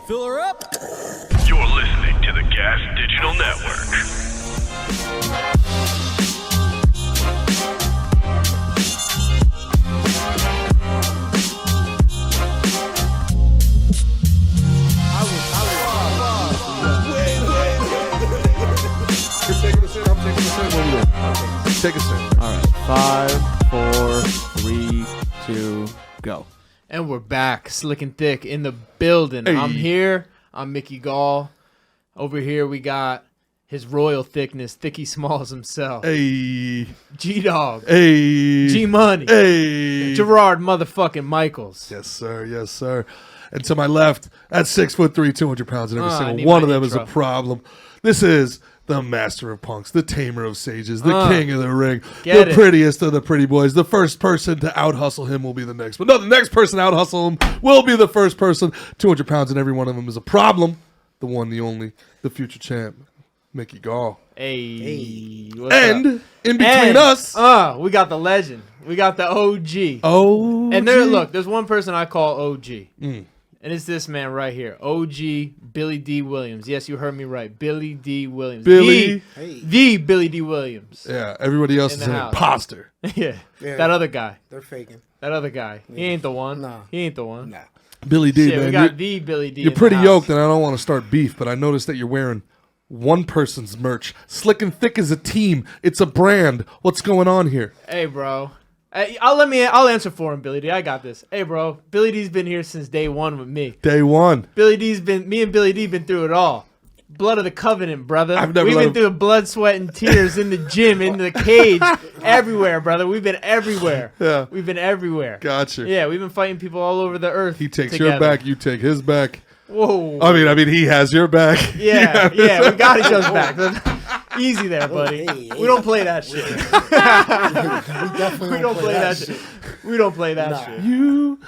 Fill her up. You're listening to the Gas Digital Network. Take a sip. All right. 5, 4, 3, 2, go. And we're back, slick and thick, in the building. Hey. I'm here. I'm Mickey Gall. Over here we got his royal thickness, Thicky Smalls himself. Hey. G-Dog. Hey. G-Money. Hey. Gerard motherfucking Michaels. Yes, sir. Yes, sir. And to my left, at 6'3", 200 pounds, and every I single need one my of them is a intro. problem. This is the master of punks, the tamer of sages, the king of the ring, Get the it. prettiest of the pretty boys. The first person to out-hustle him will be the next. But no, the next person to out-hustle him will be the first person. 200 pounds, and every one of them is a problem. The one, the only, the future champ, Mickey Gall. Hey. What's And up? in between And, us, we got the legend. We got the OG. oh, And there's one person I call OG. And it's this man right here. OG Billy D. Williams. Yes, you heard me right. Billy D. Williams. Billy. The Billy D. Williams. Yeah, everybody else In is the an house. imposter. Yeah. Yeah. That other guy. They're faking. That other guy. He ain't the one. Nah. He ain't the one. Nah. Billy D, Shit, we man, got you're, the Billy D. you're in the pretty house. yoked, and I don't want to start beef, but I noticed that you're wearing one person's merch. Slick and Thick is a team. It's a brand. What's going on here? Hey, bro. Hey, I'll answer for him, Billy D. I got this. Hey, bro. Billy D's been here since day one with me. Day one. Me and Billy D been through it all. Blood of the covenant, brother. I've never We've let been him- through blood, sweat, and tears in the gym, in the cage, everywhere, brother. We've been everywhere. Yeah. We've been everywhere. Gotcha. Yeah, we've been fighting people all over the earth. He takes together. your back, you take his back. Whoa. I mean, he has your back. Yeah, we got each other's back. Easy there, buddy. Hey, We don't play that shit. We definitely We don't play that shit. We don't play that Nah. shit. You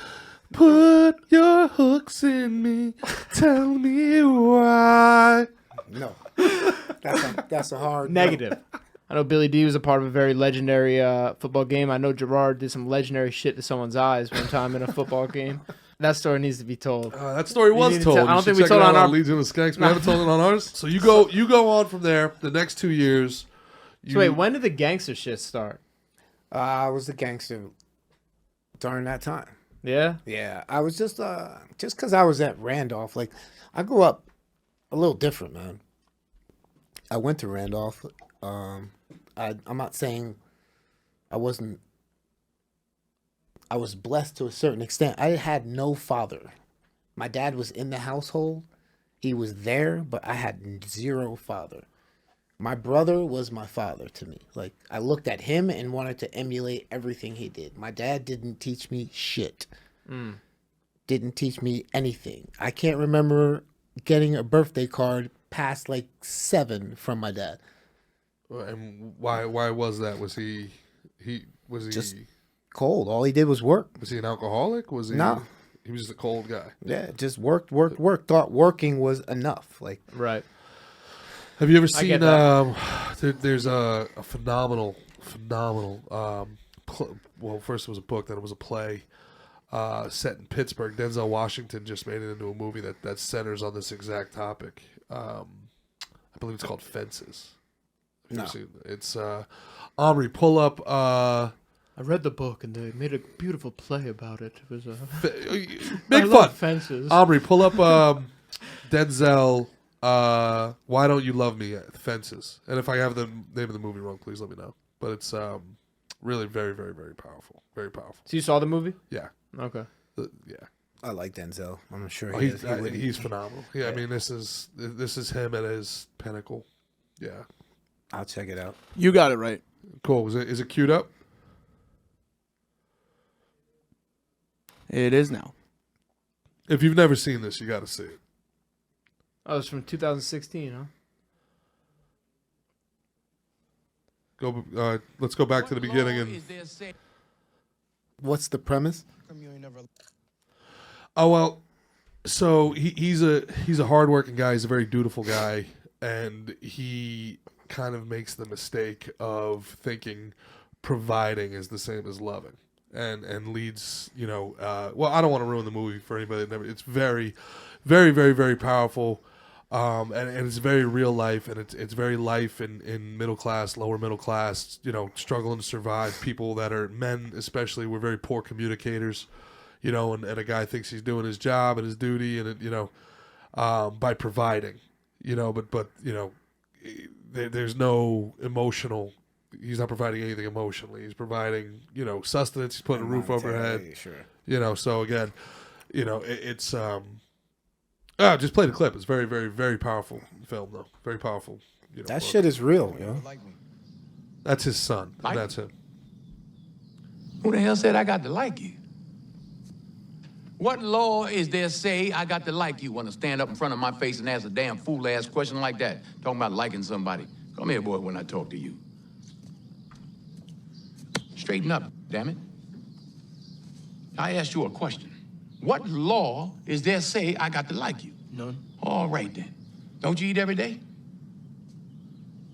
put your hooks in me. Tell me why. No. That's a hard Negative. I know Billy D was a part of a very legendary football game. I know Gerard did some legendary shit to someone's eyes one time in a football game. That story needs to be told. That story was need to told. tell- I don't You think should we check told it on out our- Legion of Skanks. We haven't told it on ours. So you go on from there. The next 2 years. So wait, when did the gangster shit start? I was a gangster during that time. Yeah? Yeah, I was just because I was at Randolph. Like, I grew up a little different, man. I went to Randolph. I'm not saying I wasn't. I was blessed to a certain extent. I had no father. My dad was in the household. He was there, but I had zero father. My brother was my father to me. Like, I looked at him and wanted to emulate everything he did. My dad didn't teach me shit. Didn't teach me anything. I can't remember getting a birthday card past like 7 from my dad. And why was that? Was he Just cold. All he did was work. was he an alcoholic? Was he No. He was just a cold guy. Yeah, just worked. Thought working was enough. Like, Right. Have you ever I seen get there's a phenomenal well, first it was a book, then it was a play set in Pittsburgh. Denzel Washington just made it into a movie that centers on this exact topic. I believe it's called Fences. Have you No. ever seen it? It's Omri, pull up I read the book and they made a beautiful play about it. It was make I fun. love Fences. Omri, pull up Denzel Why Don't You Love Me? Fences. And if I have the name of the movie wrong, please let me know. But it's really very, very, very powerful. Very powerful. So you saw the movie? Yeah. Okay. Yeah. I like Denzel. I'm sure Oh, he he's, is. he's phenomenal. Yeah, I mean this is him at his pinnacle. Yeah. I'll check it out. You got it right. Cool. Is it queued up? It is now. If you've never seen this, you got to see it. Oh, it's from 2016, huh? Let's go back to the beginning and. What's the premise? Oh well, so he's a hardworking guy. He's a very dutiful guy, and he kind of makes the mistake of thinking providing is the same as loving. and leads, well, I don't want to ruin the movie for anybody that never. It's very, very, very, very powerful, and it's very real life, and it's very life in middle class, lower middle class, struggling to survive. People that are men, especially, were very poor communicators, and a guy thinks he's doing his job and his duty, and by providing, but there's no emotional. He's not providing anything emotionally. He's providing, sustenance. He's putting a roof overhead. Sure. So again, it's just play the clip. It's very, very, very powerful film, though. Very powerful. That book. shit is real, yo. That's his son. That's him. Who the hell said I got to like you? What law is there say I got to like you? Want to stand up in front of my face and ask a damn fool-ass question like that? Talking about liking somebody. Come here, boy, when I talk to you. Straighten up, damn it. I asked you a question. What law is there say I got to like you? None. All right, then. Don't you eat every day?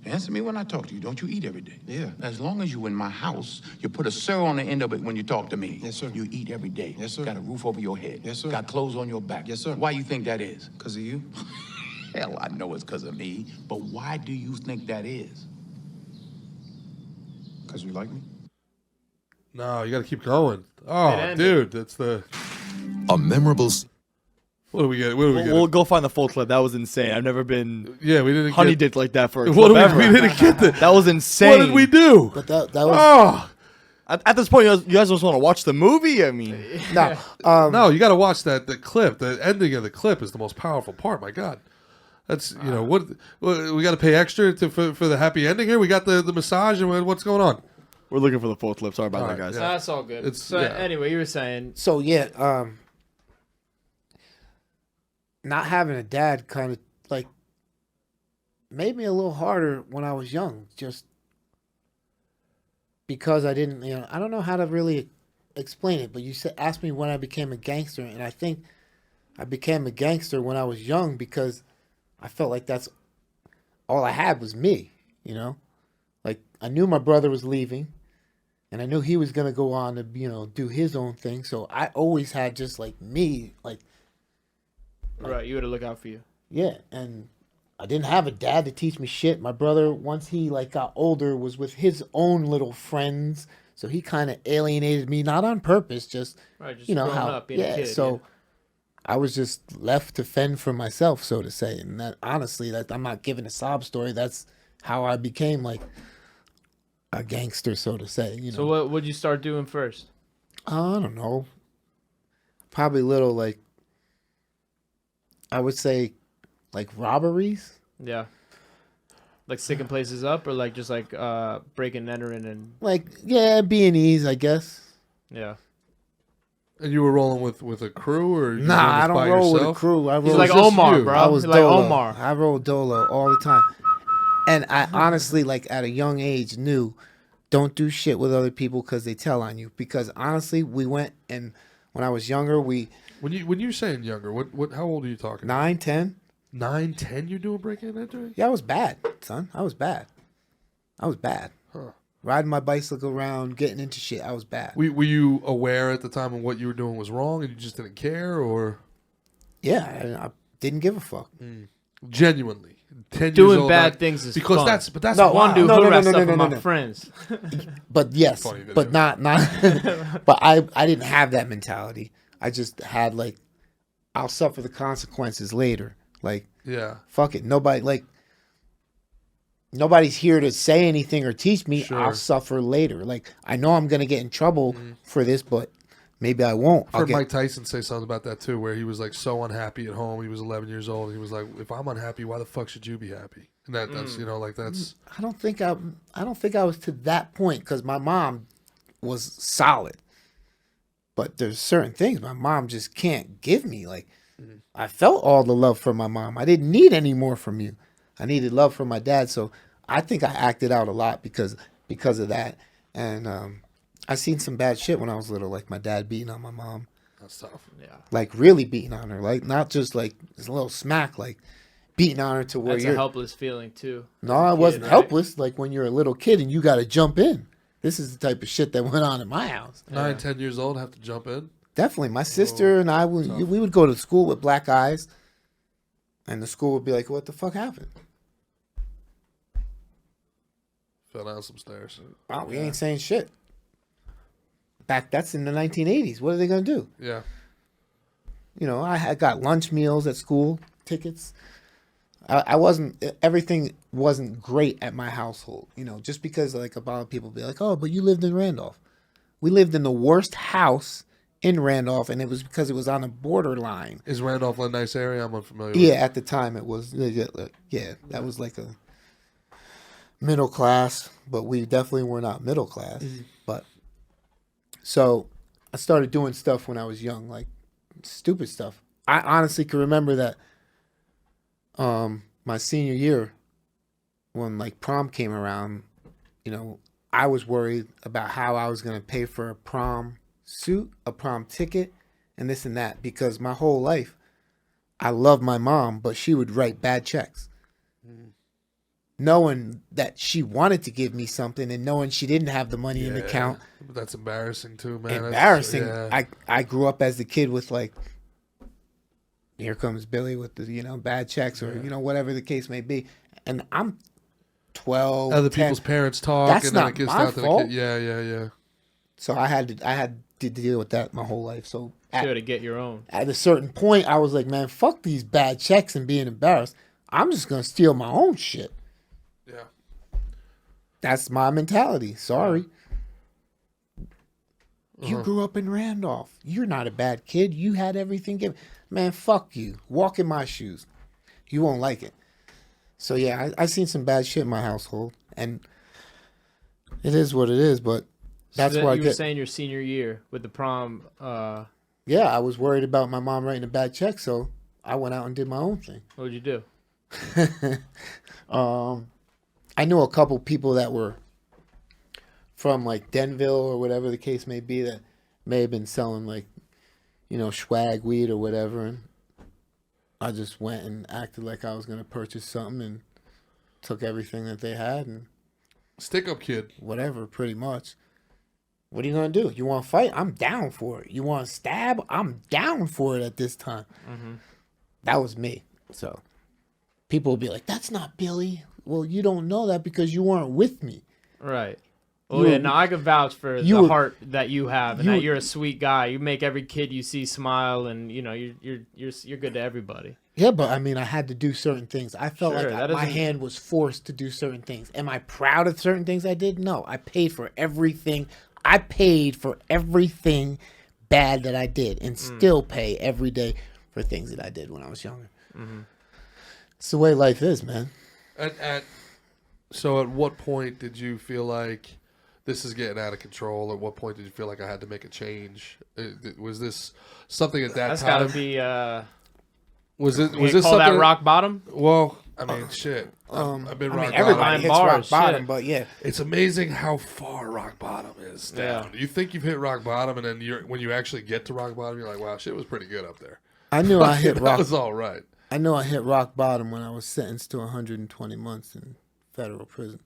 Answer me when I talk to you. Don't you eat every day? Yeah. As long as you in my house, you put a sir on the end of it when you talk to me. Yes, sir. You eat every day. Yes, sir. Got a roof over your head. Yes, sir. Got clothes on your back. Yes, sir. Why you think that is? Because of you? Hell, I know it's because of me. But why do you think that is? Because you like me? No, you got to keep going. Oh, ended. dude, that's the. A memorable. What do we get? What do we get? We'll go find the full clip. That was insane. I've never been Yeah, we didn't honey get. dicked like that for a What clip did we ever. didn't get the. That was insane. What did we do? But that was Oh At this point, you guys just want to watch the movie? I mean, no. no, you got to watch that. The clip, the ending of the clip, is the most powerful part. My God, that's what we got to pay extra for the happy ending here. We got the massage and what's going on. we're looking for the full clip. Sorry about All that, right, guys. yeah. That's all good. It's- So yeah. anyway, you were saying So yeah, not having a dad kind of like made me a little harder when I was young, just because I didn't, I don't know how to really explain it, but you asked me when I became a gangster, and I think I became a gangster when I was young because I felt like that's all I had was me, Like I knew my brother was leaving, and I knew he was gonna go on to do his own thing. So I always had just like me, like right, you had to look out for you. yeah. And I didn't have a dad to teach me shit. My brother, once he got older, was with his own little friends, so he kind of alienated me, not on purpose, just Right, just growing growing up, being a kid. So I was just left to fend for myself, so to say. And that honestly, that I'm not giving a sob story. That's how I became like a gangster, so to say. So what would you start doing first? I don't know. Probably little like I would say like robberies. Yeah. Like sticking places up, or like just like breaking and entering, and Like B&Es, I guess. yeah. And you were rolling with a crew, or you Nah, doing this I by don't roll with a yourself? crew. I roll He's like just Omar, you. bro. I was He's like Dolo. Omar. I rolled Dolo all the time. And I honestly, like at a young age, knew don't do shit with other people because they tell on you. Because honestly, we went and when I was younger, we When you're saying younger, what how old are you talking? 9, 10. 9, 10. You're doing breaking and entering? Yeah, I was bad, son. I was bad. Huh. Riding my bicycle around, getting into shit. I was bad. Were you aware at the time of what you were doing was wrong, and you just didn't care, or Yeah, I didn't give a fuck. genuinely 10 years Doing old, bad not- things is because fun. that's No, One dude No, no, harassed no, no, stuff no, with no, my no. friends. But yes, Funny video. but not. But I didn't have that mentality. I just had like, I'll suffer the consequences later. Like, yeah. fuck it. Nobody's here to say anything or teach me. Sure. I'll suffer later. Like, I know I'm gonna get in trouble for this, but maybe I won't. I heard Mike Tyson say something about that too, where he was like so unhappy at home. He was 11 years old. He was like, "If I'm unhappy, why the fuck should you be happy?" And that's like that's I don't think I was to that point because my mom was solid. But there's certain things my mom just can't give me. Like, I felt all the love from my mom. I didn't need any more from you. I needed love from my dad. So I think I acted out a lot because of that. And I seen some bad shit when I was little, like my dad beating on my mom, that's tough. Yeah. like really beating on her, like not just like this little smack, like beating on her to where That's a you're. helpless feeling too. No, I wasn't right? helpless. Like when you're a little kid and you got to jump in. This is the type of shit that went on in my house. 9, 10 years old, have to jump in. Definitely. My sister and I, we would go to school with black eyes, and the school would be like, what the fuck happened? Fell down some stairs. Wow, we ain't saying shit. That's in the 1980s. What are they going to do? Yeah. You know, I got lunch meals at school, tickets. Everything wasn't great at my household, you know, just because like a lot of people be like, oh, but you lived in Randolph. We lived in the worst house in Randolph, and it was because it was on a borderline. Is Randolph a nice area? I'm unfamiliar Yeah, with. at the time it was. Yeah, that was like a middle class, but we definitely were not middle class. But so I started doing stuff when I was young, like stupid stuff. I honestly can remember that my senior year, when like prom came around, you know, I was worried about how I was going to pay for a prom suit, a prom ticket, and this and that, because my whole life I loved my mom, but she would write bad checks. Knowing that she wanted to give me something and knowing she didn't have the money in the account. But that's embarrassing too, man. Embarrassing. Yeah. I grew up as the kid with like, here comes Billy with the, you know, bad checks or, you know, whatever the case may be. And I'm 12. Other 10. people's parents talk, That's and then not it gets my down to the fault. kid. Yeah. So I had to deal with that my whole life. So Sure, to get your own. at a certain point, I was like, man, fuck these bad checks and being embarrassed. I'm just going to steal my own shit. Yeah. That's my mentality. Sorry. You grew up in Randolph. You're not a bad kid. You had everything given. Man, fuck you. Walk in my shoes. You won't like it. So, yeah, I seen some bad shit in my household. And it is what it is, but that's so why I you were get... saying your senior year with the prom. Yeah, I was worried about my mom writing a bad check, so I went out and did my own thing. What would you do? I knew a couple people that were from like Denville or whatever the case may be that may have been selling like, you know, swag weed or whatever. And I just went and acted like I was going to purchase something and took everything that they had and Stick up kid. whatever, pretty much. What are you going to do? You want to fight? I'm down for it. You want to stab? I'm down for it at this time. That was me. So people will be like, that's not Billy. Well, you don't know that because you weren't with me. Right. Oh You yeah, were- no, I can vouch for you the were- heart that you have, and you that were- you're a sweet guy. You make every kid you see smile, and you know you're good to everybody. Yeah, but I mean, I had to do certain things. I felt Sure, like that my doesn't- hand was forced to do certain things. Am I proud of certain things I did? No, I paid for everything. I paid for everything bad that I did and still pay every day for things that I did when I was younger. It's the way life is, man. So at what point did you feel like this is getting out of control? At what point did you feel like I had to make a change? Was this something at that That's time? got to be. Was You this call something? that rock bottom? Well, I mean, shit. I've been I rock mean, everybody bottom. hits bars, rock bottom, shit. but yeah. It's amazing how far rock bottom is down. Yeah. You think you've hit rock bottom, and then when you actually get to rock bottom, you're like, wow, shit was pretty good up there. I knew I hit That rock. was all right. I know I hit rock bottom when I was sentenced to 120 months in federal prison.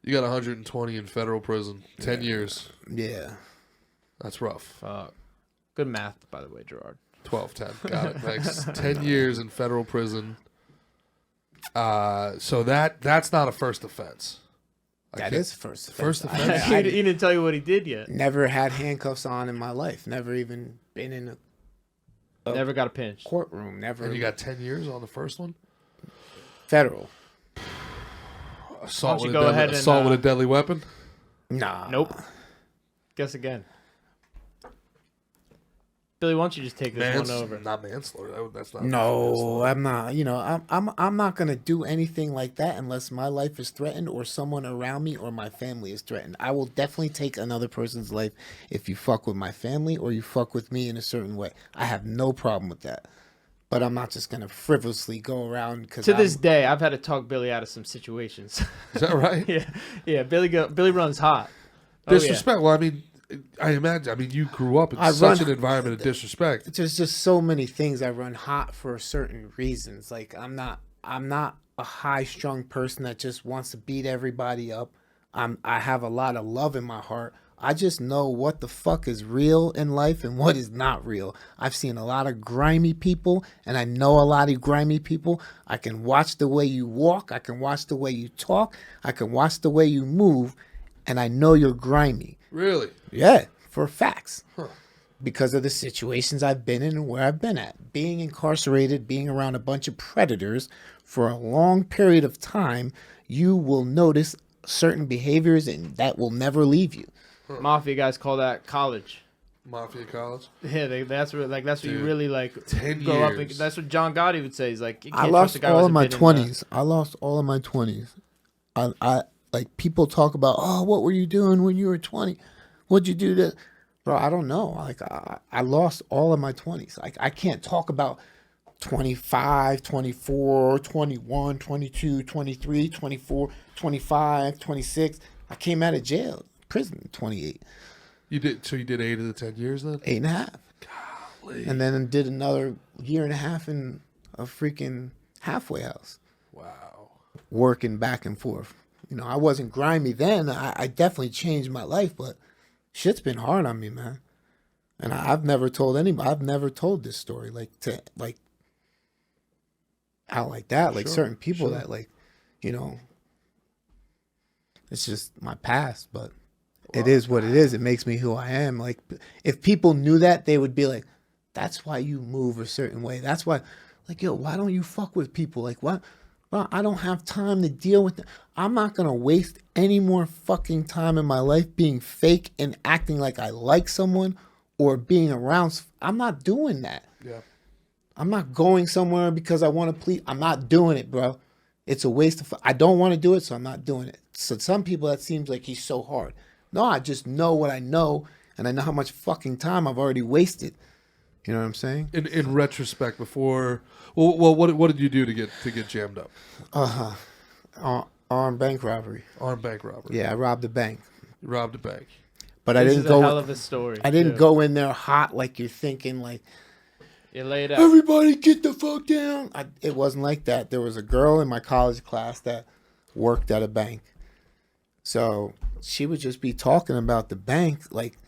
You got 120 in federal prison, 10 years. Yeah. That's rough. Fuck. Good math, by the way, Gerard. 12, 10. Got it. Thanks. 10 years in federal prison. So that's not a first offense. That is first offense. First I- offense? he I didn't tell you what he did yet. never had handcuffs on in my life. Never even been in a Never got a pinch. courtroom. Never. And you got 10 years on the first one? federal. Assault, Why don't with, you a go deadly, ahead and, assault with a deadly weapon? Nah. Nope. Guess again. Billy, why don't you just take this one over? Not manslaughter. That's not. No, manslaughter. I'm not. You know, I'm not gonna do anything like that unless my life is threatened or someone around me or my family is threatened. I will definitely take another person's life if you fuck with my family or you fuck with me in a certain way. I have no problem with that. But I'm not just gonna frivolously go around because To this day, I've had to talk Billy out of some situations. Is that right? yeah. Billy runs hot. Oh, yeah. Disrespect. Well, I mean, I imagine. I mean, you grew up in I such run- an environment of disrespect. There's just so many things I run hot for certain reasons. Like I'm not a high strung person that just wants to beat everybody up. I have a lot of love in my heart. I just know what the fuck is real in life and what is not real. I've seen a lot of grimy people, and I know a lot of grimy people. I can watch the way you walk. I can watch the way you talk. I can watch the way you move, and I know you're grimy. Really? Yeah, for facts. Because of the situations I've been in and where I've been at. Being incarcerated, being around a bunch of predators for a long period of time, you will notice certain behaviors, and that will never leave you. Mafia guys call that college. Mafia college? Yeah, that's what you really like 10 grow up. years. That's what John Gotti would say. He's like, you can't I trust lost a guy who all of hasn't my been in 20s. I lost all of my 20s. I like people talk about, oh, what were you doing when you were 20? What'd you do to, bro? I don't know. Like I lost all of my 20s. Like I can't talk about 25, 24, 21, 22, 23, 24, 25, 26. I came out of jail, prison, 28. You did 8 of the 10 years then? 8.5. Golly. And then did another year and a half in a freaking halfway house. Wow. Working back and forth. You know, I wasn't grimy then. I definitely changed my life, but shit's been hard on me, man. And I've never told anybody. I've never told this story out like that. Like certain people that you know, it's just my past, but it is what it is. It makes me who I am. Like if people knew that, they would be like, that's why you move a certain way. That's why, like, yo, why don't you fuck with people? Like, what? Well, I don't have time to deal with it. I'm not going to waste any more fucking time in my life being fake and acting like I like someone or being around. I'm not doing that. Yeah. I'm not going somewhere because I want to please. I'm not doing it, bro. It's a waste of. I don't want to do it, so I'm not doing it. So some people, that seems like he's so hard. No, I just know what I know, and I know how much fucking time I've already wasted. You know what I'm saying? In retrospect, before, well, what did you do to get jammed up? Armed bank robbery. Armed bank robbery. Yeah, I robbed a bank, You robbed a bank. but I This didn't is a go. hell of a story. I didn't too. go in there hot like you're thinking. Like You laid out. everybody get the fuck down. It wasn't like that. There was a girl in my college class that worked at a bank, so she would just be talking about the bank like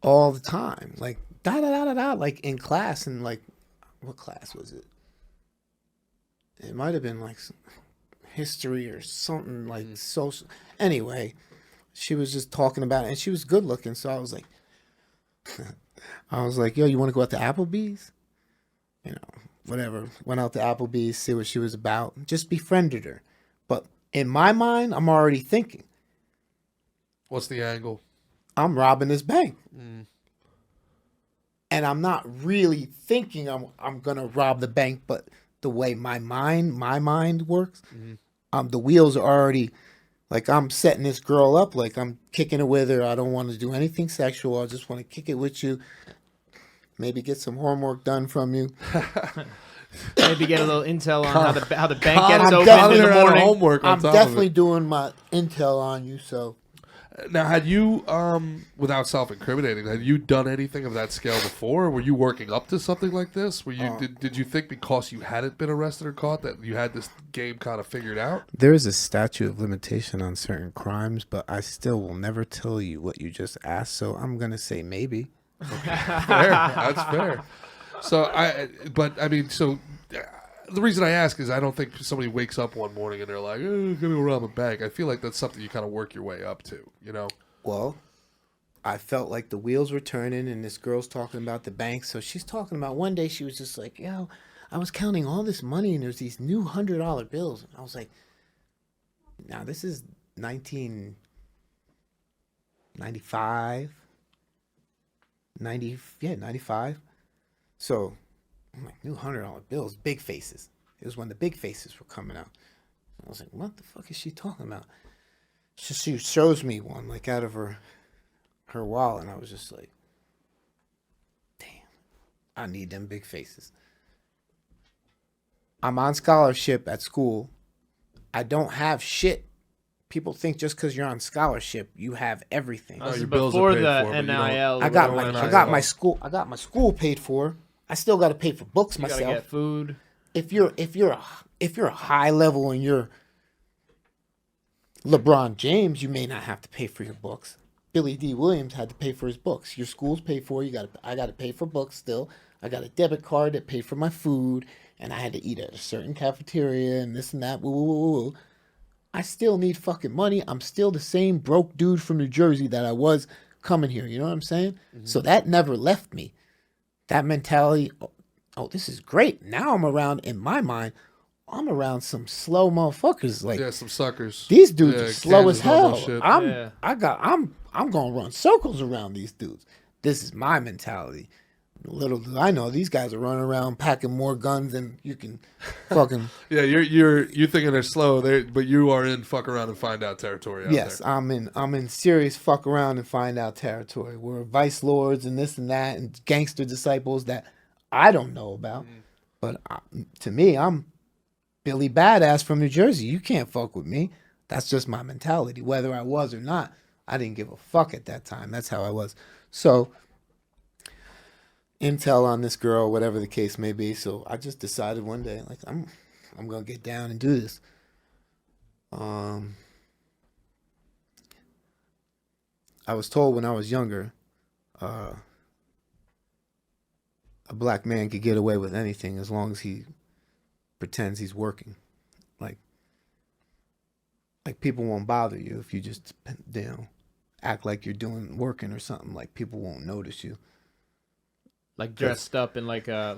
all the time, like da da da da da, like in class. And like, what class was it? It might have been like history or something like social. Anyway, she was just talking about it, and she was good looking. So I was like, yo, you want to go out to Applebee's? You know, whatever. Went out to Applebee's, see what she was about. Just befriended her. But in my mind, I'm already thinking, What's the angle? I'm robbing this bank. And I'm not really thinking I'm gonna rob the bank, but the way my mind works, the wheels are already like, I'm setting this girl up, like I'm kicking it with her. I don't want to do anything sexual. I just want to kick it with you. Maybe get some homework done from you. Maybe get a little intel on how the bank I'm gets opened definitely in the gonna have morning. homework on I'm top definitely of it. doing my intel on you. So Now, had you, without self-incriminating, had you done anything of that scale before? Were you working up to something like this? Were you did you think because you hadn't been arrested or caught that you had this game kind of figured out? there is a statute of limitation on certain crimes, but I still will never tell you what you just asked. So I'm gonna say maybe. Fair. That's fair. So the reason I ask is I don't think somebody wakes up one morning and they're like, I'm going to go rob a bank. I feel like that's something you kind of work your way up to, you know? Well, I felt like the wheels were turning, and this girl's talking about the bank. So she's talking about one day she was just like, yo, I was counting all this money, and there's these new $100 bills. And I was like, now this is 1995. 95. So I'm like, new $100 bills, big faces. It was when the big faces were coming out. I was like, what the fuck is she talking about? She shows me one, like, out of her wallet, and I was just like, damn, I need them big faces. I'm on scholarship at school. I don't have shit. People think just because you're on scholarship, you have everything. This is your bills are before paid the for, but you don't- NIL. I got my school paid for. I still got to pay for books You gotta myself. get food. If you're a high level and you're LeBron James, you may not have to pay for your books. Billy D. Williams had to pay for his books. Your school's paid for. I got to pay for books still. I got a debit card that paid for my food, and I had to eat at a certain cafeteria and this and that. Woo, woo, woo, woo. I still need fucking money. I'm still the same broke dude from New Jersey that I was coming here. You know what I'm saying? So that never left me. That mentality, oh, this is great. Now I'm around, in my mind, I'm around some slow motherfuckers. Like, Yeah, some suckers. these dudes Yeah, are slow as Kansas and all hell. that shit. I'm gonna run circles around these dudes. This is my mentality. Little do I know, these guys are running around packing more guns than you can fucking. Yeah, you're thinking they're slow, but you are in fuck around and find out territory out Yes, there. I'm in serious fuck around and find out territory. We're vice lords and this and that and gangster disciples that I don't know about. But to me, I'm Billy Badass from New Jersey. You can't fuck with me. That's just my mentality. Whether I was or not, I didn't give a fuck at that time. That's how I was. So, intel on this girl, whatever the case may be. So I just decided one day, like, I'm gonna get down and do this. I was told when I was younger, a black man could get away with anything as long as he pretends he's working. Like people won't bother you if you just, act like you're working or something. Like people won't notice you. Like dressed up in like a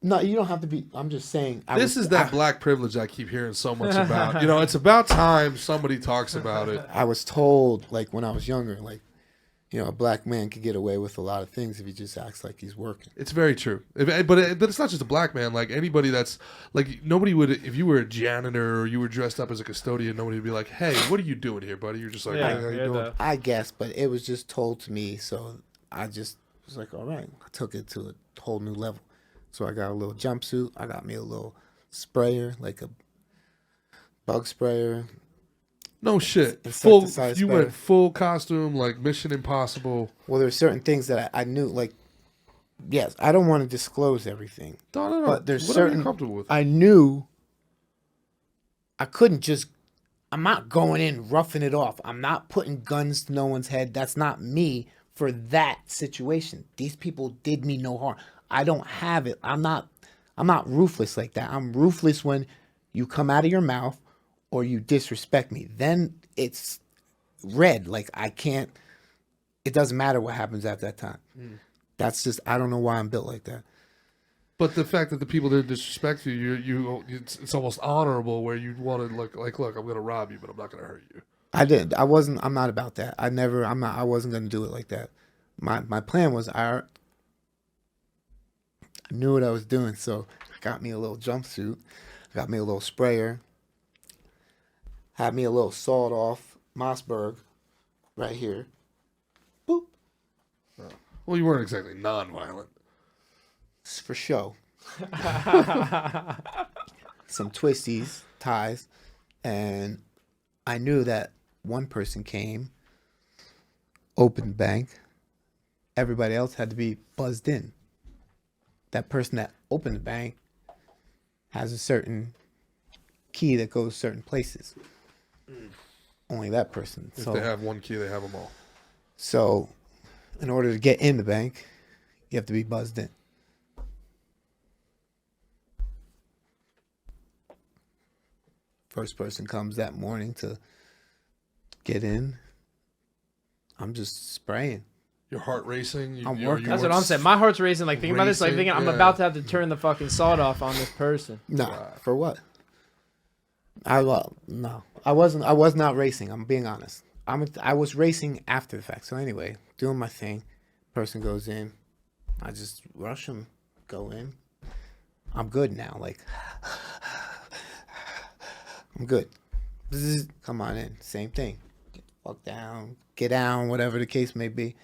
No, you don't have to be. I'm just saying. This is that black privilege I keep hearing so much about. It's about time somebody talks about it. I was told, like when I was younger, like, a black man could get away with a lot of things if he just acts like he's working. It's very true. But it's not just a black man. Like anybody that's like, nobody would, if you were a janitor or you were dressed up as a custodian, nobody would be like, hey, what are you doing here, buddy? You're just like, hey, how you doing? I guess, but it was just told to me, so I just was like, all right. I took it to a whole new level. So I got a little jumpsuit. I got me a little sprayer, like a bug sprayer. No shit. Insecticide You sprayer. went full costume, like Mission Impossible. Well, there's certain things that I knew, like, yes, I don't want to disclose everything. No. But there's Whatever certain you're comfortable with. I knew I couldn't just. I'm not going in roughing it off. I'm not putting guns to no one's head. That's not me for that situation. These people did me no harm. I don't have it. I'm not ruthless like that. I'm ruthless when you come out of your mouth or you disrespect me. Then it's red. Like I can't. It doesn't matter what happens at that time. That's just. I don't know why I'm built like that. But the fact that the people that disrespect you, it's almost honorable where you want to look, I'm going to rob you, but I'm not going to hurt you. I didn't. I wasn't. I'm not about that. I wasn't going to do it like that. My plan was I knew what I was doing, so I got me a little jumpsuit, got me a little sprayer, had me a little sawed off Mossberg right here. Boop. Well, you weren't exactly non-violent. It's for show. Some twisties, ties, and I knew that one person came, opened the bank. Everybody else had to be buzzed in. That person that opened the bank has a certain key that goes certain places. Only that person. If they have one key, they have them all. So, in order to get in the bank, you have to be buzzed in. First person comes that morning to get in. I'm just spraying. Your heart racing. I'm working. That's what I'm saying. My heart's racing. Like thinking about this, like Racing, thinking I'm yeah. about to have to turn the fucking sawed off on this person. No, for what? I was not racing. I'm being honest. I was racing after the fact. So anyway, doing my thing. Person goes in. I just rush him. Go in. I'm good now. Like I'm good. Bzzz, come on in. Same thing. Get the fuck down. Get down. Whatever the case may be.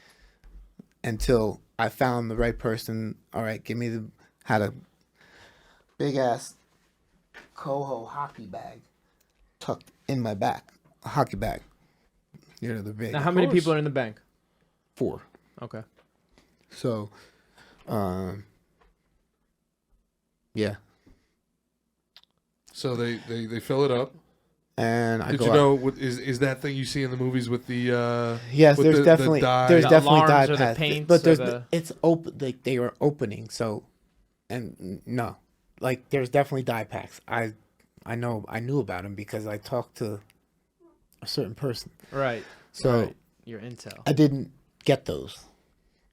Until I found the right person. All right, had a big ass Coho hockey bag tucked in my back. A hockey bag. They're big. Now, how many people are in the bank? 4. Okay. So, yeah. So they fill it up. And I Did go you out. know, is that thing you see in the movies with the, Yes, with there's the definitely dye? there's The definitely alarms dye or the pads, paints but or there's the- it's open. They were opening, so and no, like there's definitely dye packs. I knew about them because I talked to a certain person. Right. So Right. Your intel. I didn't get those.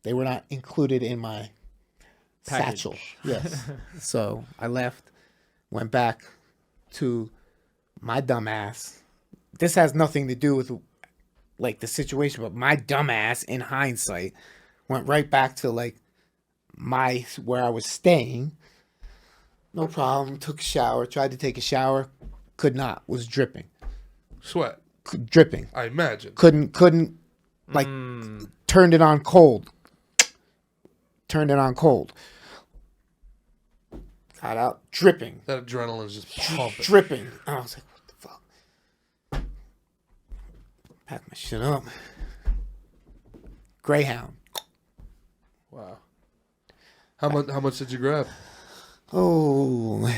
They were not included in my Package. satchel. Yes. So I left, went back to my dumb ass. This has nothing to do with like the situation, but my dumb ass in hindsight went right back to like where I was staying. No problem. Took a shower, tried to take a shower, could not, was dripping. Sweat, Dripping. I imagine. Couldn't like turned it on cold. Turned it on cold. Got out, dripping. That adrenaline is just pumping. Dripping. I was like, what the fuck? Pack my shit up. Greyhound. Wow. How much did you grab? Oh,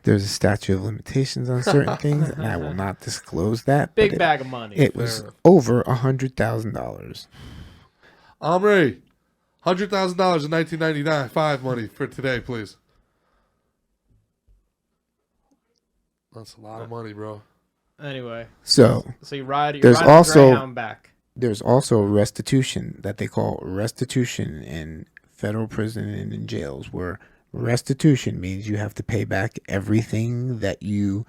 there's a statute of limitations on certain things, and I will not disclose that. Big but bag of money. It was over $100,000. Omri, $100,000 in 1995 money for today, please. That's a lot of money, bro. Anyway, So so you're riding There's the also- Greyhound back. there's also restitution that they call restitution in federal prison and in jails, where restitution means you have to pay back everything that you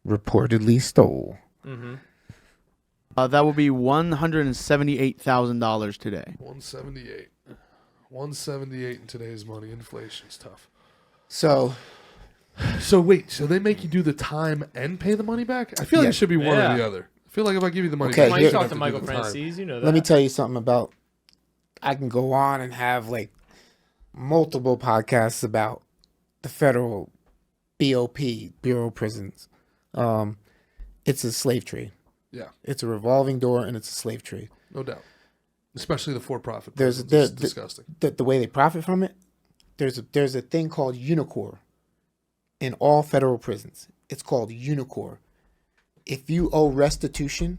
reportedly stole. That will be $178,000 today. 178. 178 in today's money. Inflation's tough. So So wait, so they make you do the time and pay the money back? I feel like Yeah. it should be one Yeah. or the other. I feel like if I give you the money Okay, back, Why you you here- shouldn't talk have to to do Michael the time. Francis? You know that. let me tell you something about. I can go on and have like multiple podcasts about the federal BOP, Bureau of Prisons. It's a slave trade. Yeah, It's a revolving door, and it's a slave trade. no doubt. Especially the for-profit. There's prisons. It's disgusting. The way they profit from it. There's a thing called Unicor in all federal prisons. It's called Unicor. If you owe restitution,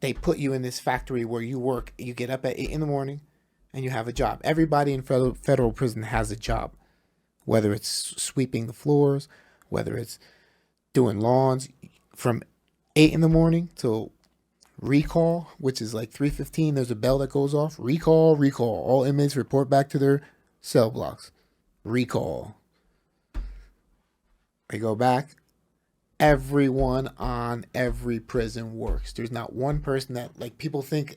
they put you in this factory where you work. You get up at 8 a.m, and you have a job. Everybody in federal prison has a job, whether it's sweeping the floors, whether it's doing lawns. From 8 a.m. till recall, which is like 3:15, there's a bell that goes off. Recall. All inmates report back to their cell blocks. Recall. They go back. Everyone on every prison works. There's not one person that, like, people think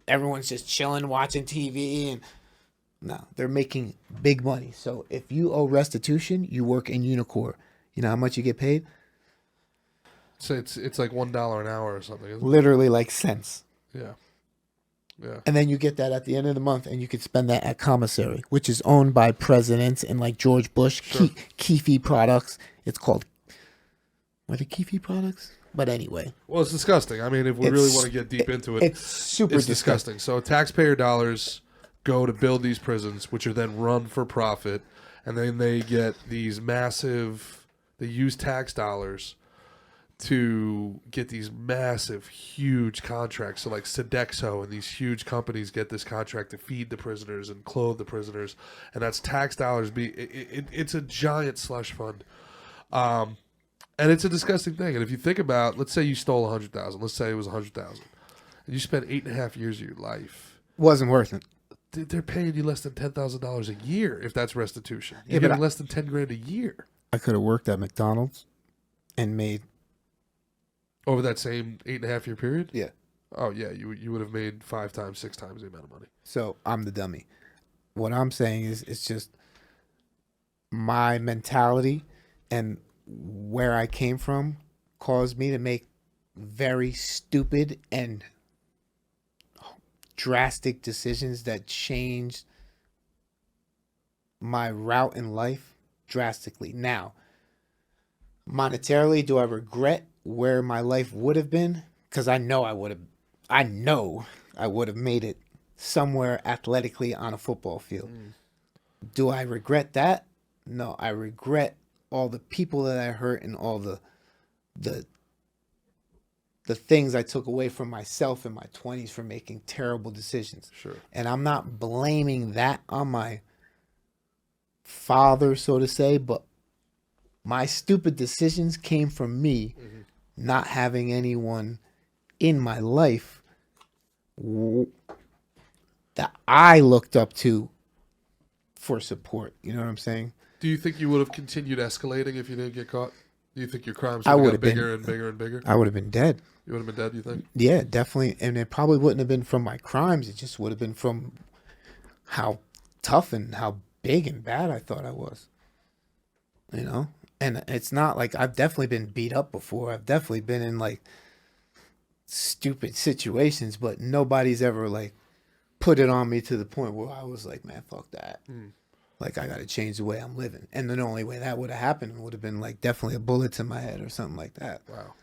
everyone's just chilling, watching TV, and no, they're making big money. So if you owe restitution, you work in Unicor. You know how much you get paid? So it's like $1 an hour or something, isn't it? Literally like cents. Yeah. Yeah. And then you get that at the end of the month, and you could spend that at commissary, which is owned by presidents and like George Bush. Sure. Keefe products. It's called. Are they Keefe products? But anyway, Well, it's disgusting. I mean, if we It's- really want to get deep into it, it's super it's disgusting. disgusting. So taxpayer dollars go to build these prisons, which are then run for profit, and then they get these massive. They use tax dollars to get these massive, huge contracts. So like Sodexo and these huge companies get this contract to feed the prisoners and clothe the prisoners, and that's tax dollars. It's a giant slush fund. And it's a disgusting thing. And if you think about, let's say you stole 100,000. Let's say it was 100,000, and you spent 8.5 years of your life. Wasn't worth it. They're paying you less than $10,000 a year if that's restitution. Yeah, You're but getting less than $10,000 a year I could have worked at McDonald's and made. over that same 8.5 year period. Yeah. Oh yeah, you would have made 5 times, 6 times the amount of money. So I'm the dummy. What I'm saying is, it's just my mentality and where I came from caused me to make very stupid and drastic decisions that changed my route in life drastically. Now, monetarily, do I regret where my life would have been? Because I know I would have made it somewhere athletically on a football field. Do I regret that? No, I regret all the people that I hurt and all the the things I took away from myself in my 20s for making terrible decisions. Sure. And I'm not blaming that on my father, so to say, but my stupid decisions came from me not having anyone in my life that I looked up to for support. You know what I'm saying? Do you think you would have continued escalating if you didn't get caught? Do you think your crimes I would would have have got been- bigger and bigger and bigger? I would have been dead. You would have been dead, you think? Yeah, definitely. And it probably wouldn't have been from my crimes. It just would have been from how tough and how big and bad I thought I was. You know? And it's not like I've definitely been beat up before. I've definitely been in like stupid situations, but nobody's ever like put it on me to the point where I was like, man, fuck that. Like, I got to change the way I'm living. And the only way that would have happened would have been like definitely a bullet to my head or something like that. Wow.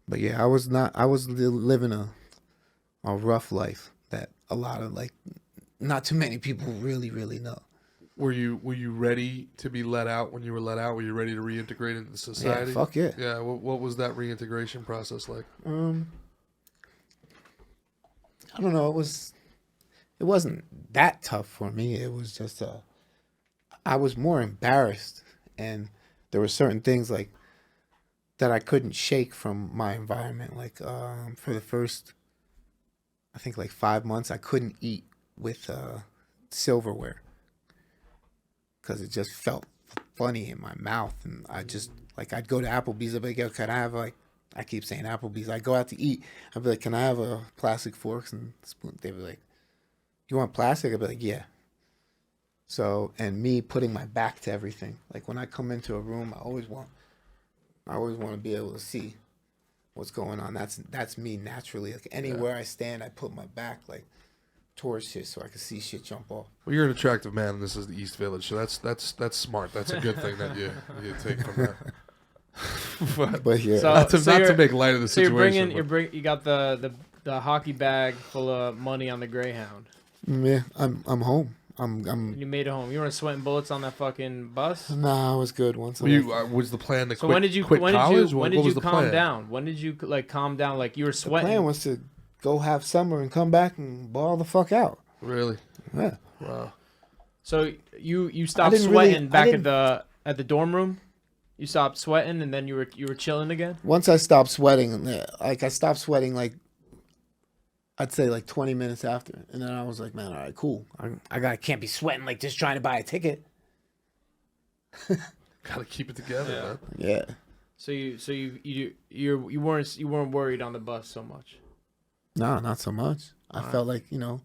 But yeah, I was living a rough life that a lot of like, not too many people really, really know. Were you ready to be let out when you were let out? Were you ready to reintegrate into society? Yeah, fuck yeah. Yeah, what was that reintegration process like? I don't know. It wasn't that tough for me. It was just I was more embarrassed, and there were certain things like that I couldn't shake from my environment. Like for the first, I think like 5 months, I couldn't eat with silverware because it just felt funny in my mouth, and I just like I'd go to Applebee's. I'd be like, yo, can I have like, I keep saying Applebee's. I go out to eat. I'd be like, can I have a plastic forks and spoon? They'd be like, you want plastic? I'd be like, yeah. So, and me putting my back to everything. Like when I come into a room, I always want to be able to see what's going on. That's me naturally. Like anywhere I stand, I put my back like towards shit so I can see shit jump off. Well, you're an attractive man, and this is the East Village, so that's smart. That's a good thing that you take from that. But yeah, So- not to you're- make light of the So situation. you got the hockey bag full of money on the Greyhound. yeah, I'm home. I'm You made it home. You weren't sweating bullets on that fucking bus. Nah, I was good once. Were you, was the plan to So quit, when did you quit college? when What did was you the calm plan? down? When did you like calm down? Like you were the sweating. plan was to go have summer and come back and ball the fuck out. Really? Yeah. Wow. So you stopped didn't really- sweating I back didn't- at the dorm room. You stopped sweating and then you were chilling again. Once I stopped sweating, like I stopped sweating like I'd say like 20 minutes after, and then I was like, man, all right, cool. Can't be sweating like just trying to buy a ticket. Gotta keep it together, man. Yeah. So you weren't worried on the bus so much. No, not so much. I felt like, you know,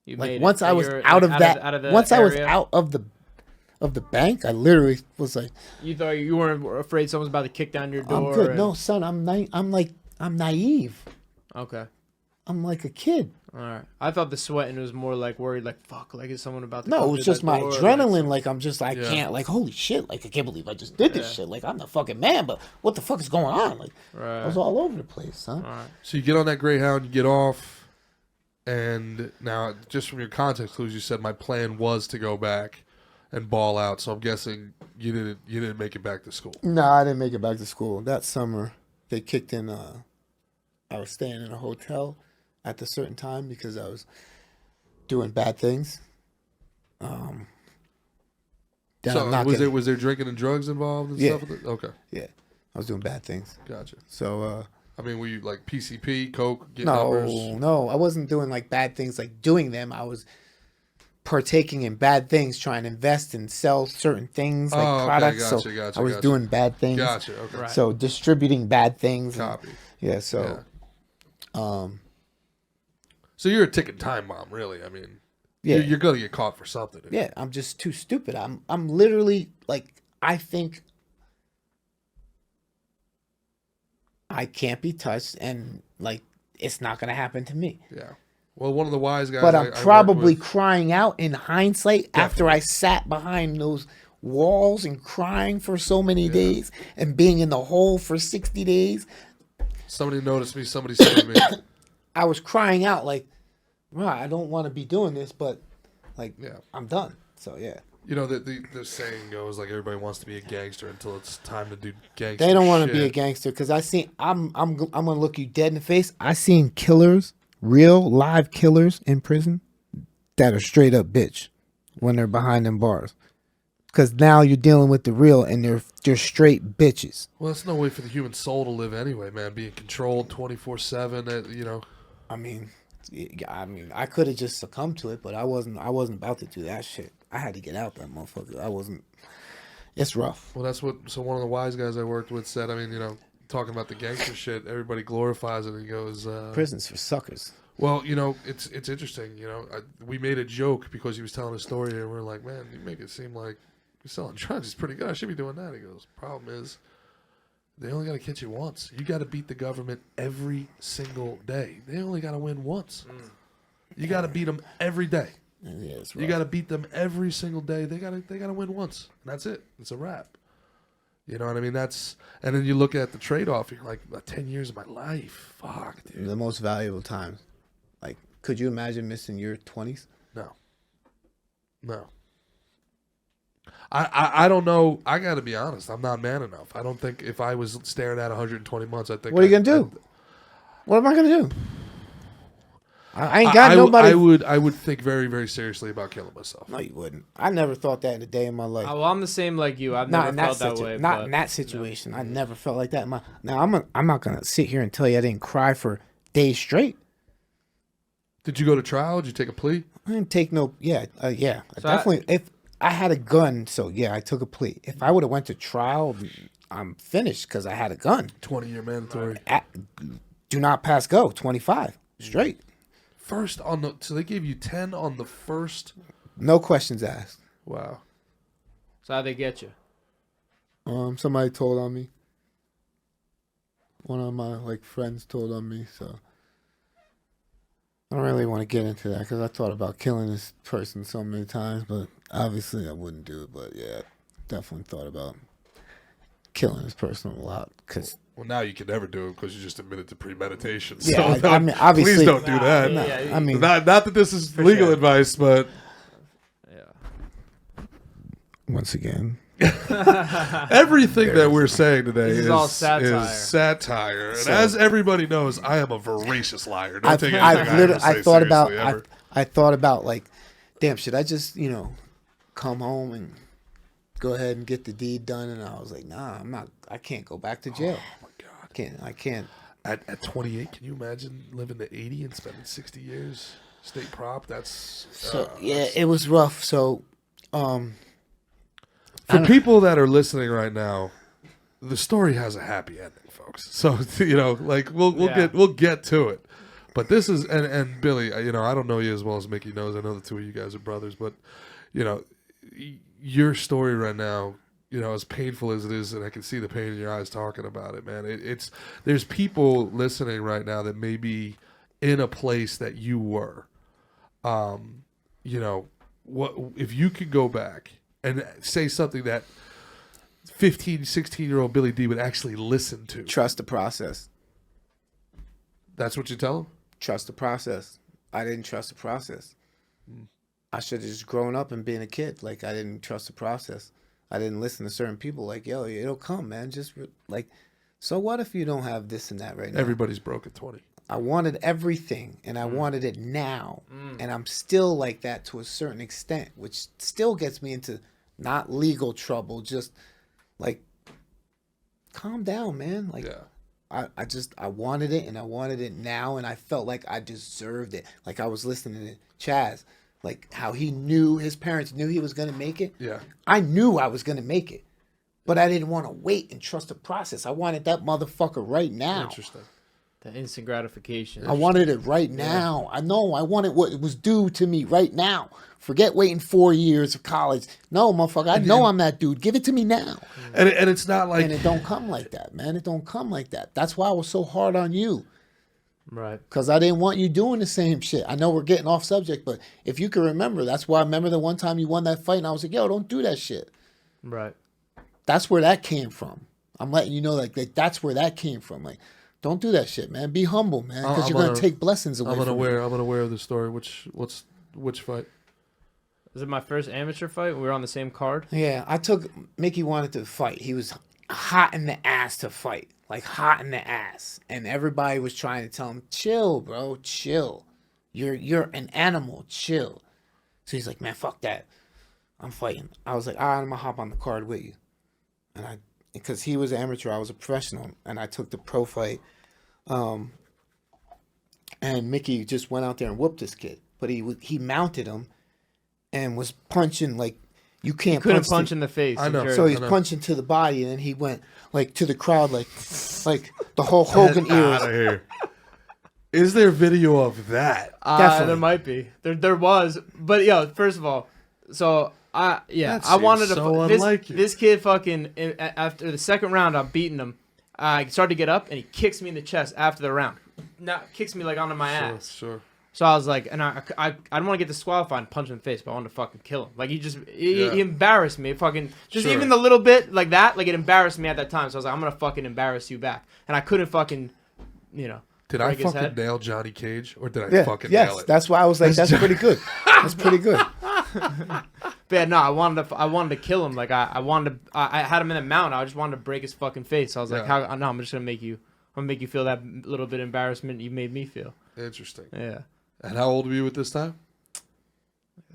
You like made it. once I So was you're, out like, of that, out of the once I was area, out of the bank, I literally was like, You thought you weren't afraid someone's about to kick down your door. I'm good. and- No, son, I'm naive. Okay. I'm like a kid. All right. I thought the sweating was more like worried, like fuck, like is someone about to? No, come it was through just that my door? adrenaline. Like I'm just, I Yeah. can't, like, holy shit, like I can't believe I just did this shit. Like I'm the fucking man, but what the fuck is going on? Like Right. I was all over the place, son. All right. So you get on that Greyhound, you get off, and now just from your context clues, you said my plan was to go back and ball out. So I'm guessing you didn't make it back to school. No, I didn't make it back to school. That summer, they kicked in, I was staying in a hotel at a certain time because I was doing bad things. Then So I'm not was there drinking and drugs involved and Yeah. stuff? With it? Okay, yeah, I was doing bad things. gotcha. So, I mean, were you like PCP, coke, getting uppers? no, I wasn't doing like bad things, like doing them. I was partaking in bad things, trying to invest and sell certain things like Oh, okay, products. gotcha, so gotcha, I was gotcha. doing bad things. Gotcha. Okay. Right. So distributing bad things. and- Copy. yeah. So, Yeah. So you're a ticking time bomb, really. I mean, yeah. you're gonna get caught for something. Yeah, I'm just too stupid. I'm literally like, I think I can't be touched, and like it's not gonna happen to me. Yeah. Well, one of the wise guys. But I I'm worked probably with- crying out in hindsight after I sat behind those walls and crying for so many days and being in the hole for 60 days. somebody noticed me. Somebody saved me. I was crying out like, right, I don't want to be doing this, but like Yeah. I'm done. So yeah. You know, the saying goes like everybody wants to be a gangster until it's time to do gangster. They don't want to shit. be a gangster because I'm gonna look you dead in the face. I seen killers, real live killers in prison that are straight up bitch when they're behind them bars. Because now you're dealing with the real, and they're straight bitches. Well, that's no way for the human soul to live anyway, man. Being controlled 24/7, you know. I mean, I could have just succumbed to it, but I wasn't about to do that shit. I had to get out that motherfucker. I wasn't. It's rough. Well, that's what. So one of the wise guys I worked with said. I mean, you know, talking about the gangster shit, everybody glorifies it. And he goes, Prisons for suckers. Well, you know, it's interesting. You know, we made a joke because he was telling a story, and we were like, man, you make it seem like you're selling drugs. It's pretty good. I should be doing that. He goes, problem is, they only got to catch you once. You got to beat the government every single day. They only got to win once. You got to beat them every day. Yeah, it's rough. You got to beat them every single day. They got to win once. And that's it. It's a wrap. You know what I mean? And then you look at the trade-off. You're like, 10 years of my life. Fuck, dude. The most valuable times. Like, could you imagine missing your 20s? No. I don't know. I got to be honest. I'm not man enough. I don't think if I was staring at 120 months, I think. What are you gonna do? What am I gonna do? I ain't got nobody. I would think very, very seriously about killing myself. No, you wouldn't. I never thought that in a day in my life. Well, I'm the same like you. I've Not never felt that way. Not in that situation. I never felt like that. Now I'm not gonna sit here and tell you I didn't cry for days straight. Did you go to trial? Did you take a plea? I didn't take no. Yeah. So Definitely. If I had a gun, so yeah, I took a plea. If I would have went to trial, I'm finished because I had a gun. 20-year mandatory. Do not pass go. 25 straight. First on the. So they gave you 10 on the first. No questions asked. Wow. So how'd they get you? Somebody told on me. One of my friends told on me, so I don't really want to get into that because I thought about killing this person so many times, but obviously I wouldn't do it. But yeah, definitely thought about killing this person a lot. Well, now you can never do it because you just admitted to premeditation. Yeah, So I mean, obviously, please don't do that. I mean, not that this is legal sure. advice, but once again, everything that we're saying today This is all satire. And as everybody knows, I am a voracious liar. Don't take anything I ever say I thought about, seriously, ever. I thought about damn, should I just come home and go ahead and get the deed done? And I was like, nah, I'm not. I can't go back to jail. Oh my God, I can't. At 28, can you imagine living to 80 and spending 60 years state prop? That's It was rough. So, for people that are listening right now, the story has a happy ending, folks. So we'll get to it. But this is and Billy, I don't know you as well as Mickey knows. I know the two of you guys are brothers, but your story right now, as painful as it is, and I can see the pain in your eyes talking about it, man. There's people listening right now that may be in a place that you were. What if you could go back and say something that 15, 16-year-old Billy D would actually listen to? Trust the process. That's what you tell him? Trust the process. I didn't trust the process. I should have just grown up and been a kid. I didn't trust the process. I didn't listen to certain people. Yo, it'll come, man. Just so what if you don't have this and that right now? Everybody's broke at 20. I wanted everything, and I wanted it now. And I'm still like that to a certain extent, which still gets me into not legal trouble, just calm down, man. I wanted it, and I wanted it now, and I felt like I deserved it. I was listening to Chaz, how he knew, his parents knew he was going to make it. Yeah. I knew I was going to make it, but I didn't want to wait and trust the process. I wanted that motherfucker right now. Interesting. The instant gratification. I wanted it right now. I know. I wanted what was due to me right now. Forget waiting 4 years of college. No, motherfucker. I know I'm that dude. Give it to me now. And it's not like... And it don't come like that, man. It don't come like that. That's why I was so hard on you. Right. Because I didn't want you doing the same shit. I know we're getting off subject, but if you can remember, that's why I remember the one time you won that fight, and I was like, yo, don't do that shit. Right. That's where that came from. I'm letting you know, that's where that came from. Don't do that shit, man. Be humble, man, because you're going to take blessings away I'm from unaware of the story. Which fight? Was it my first amateur fight? We were on the same card. Yeah, Mickey wanted to fight. He was hot in the ass to fight. Like hot in the ass. And everybody was trying to tell him, chill, bro, chill. You're an animal, chill. So he's like, man, fuck that. I'm fighting. I was like, all right, I'm gonna hop on the card with you. And because he was an amateur, I was a professional, and I took the pro fight. And Mickey just went out there and whooped this kid. But he mounted him and was punching like you can't Couldn't punch in the face. I know. Jared. So he's punching to the body, and then he went like to the crowd, like the whole Hogan Get out of era. here. Is there video of that? Definitely. There might be. There was. But yo, first of all, so That I wanted seems to. so unlike you. This kid fucking after the second round, I'm beating him. I started to get up, and he kicks me in the chest after the round. Now kicks me like onto my ass. Sure. So I was like, and I don't want to get disqualified and punch him in the face, but I wanted to fucking kill him. Like he embarrassed me. Fucking just Sure. even the little bit like that, like it embarrassed me at that time. So I was like, I'm gonna fucking embarrass you back, and I couldn't fucking, Did I break his fucking head. nail Johnny Cage, or did I Yeah, fucking yes, nail it? that's why I was like, that's pretty good. That's pretty good. But yeah, no, I wanted to kill him. Like I had him in the mount. I just wanted to break his fucking face. So I was like, Yeah. no, I'm just gonna make you feel that little bit of embarrassment you made me feel. Interesting. Yeah. And how old were you at this time?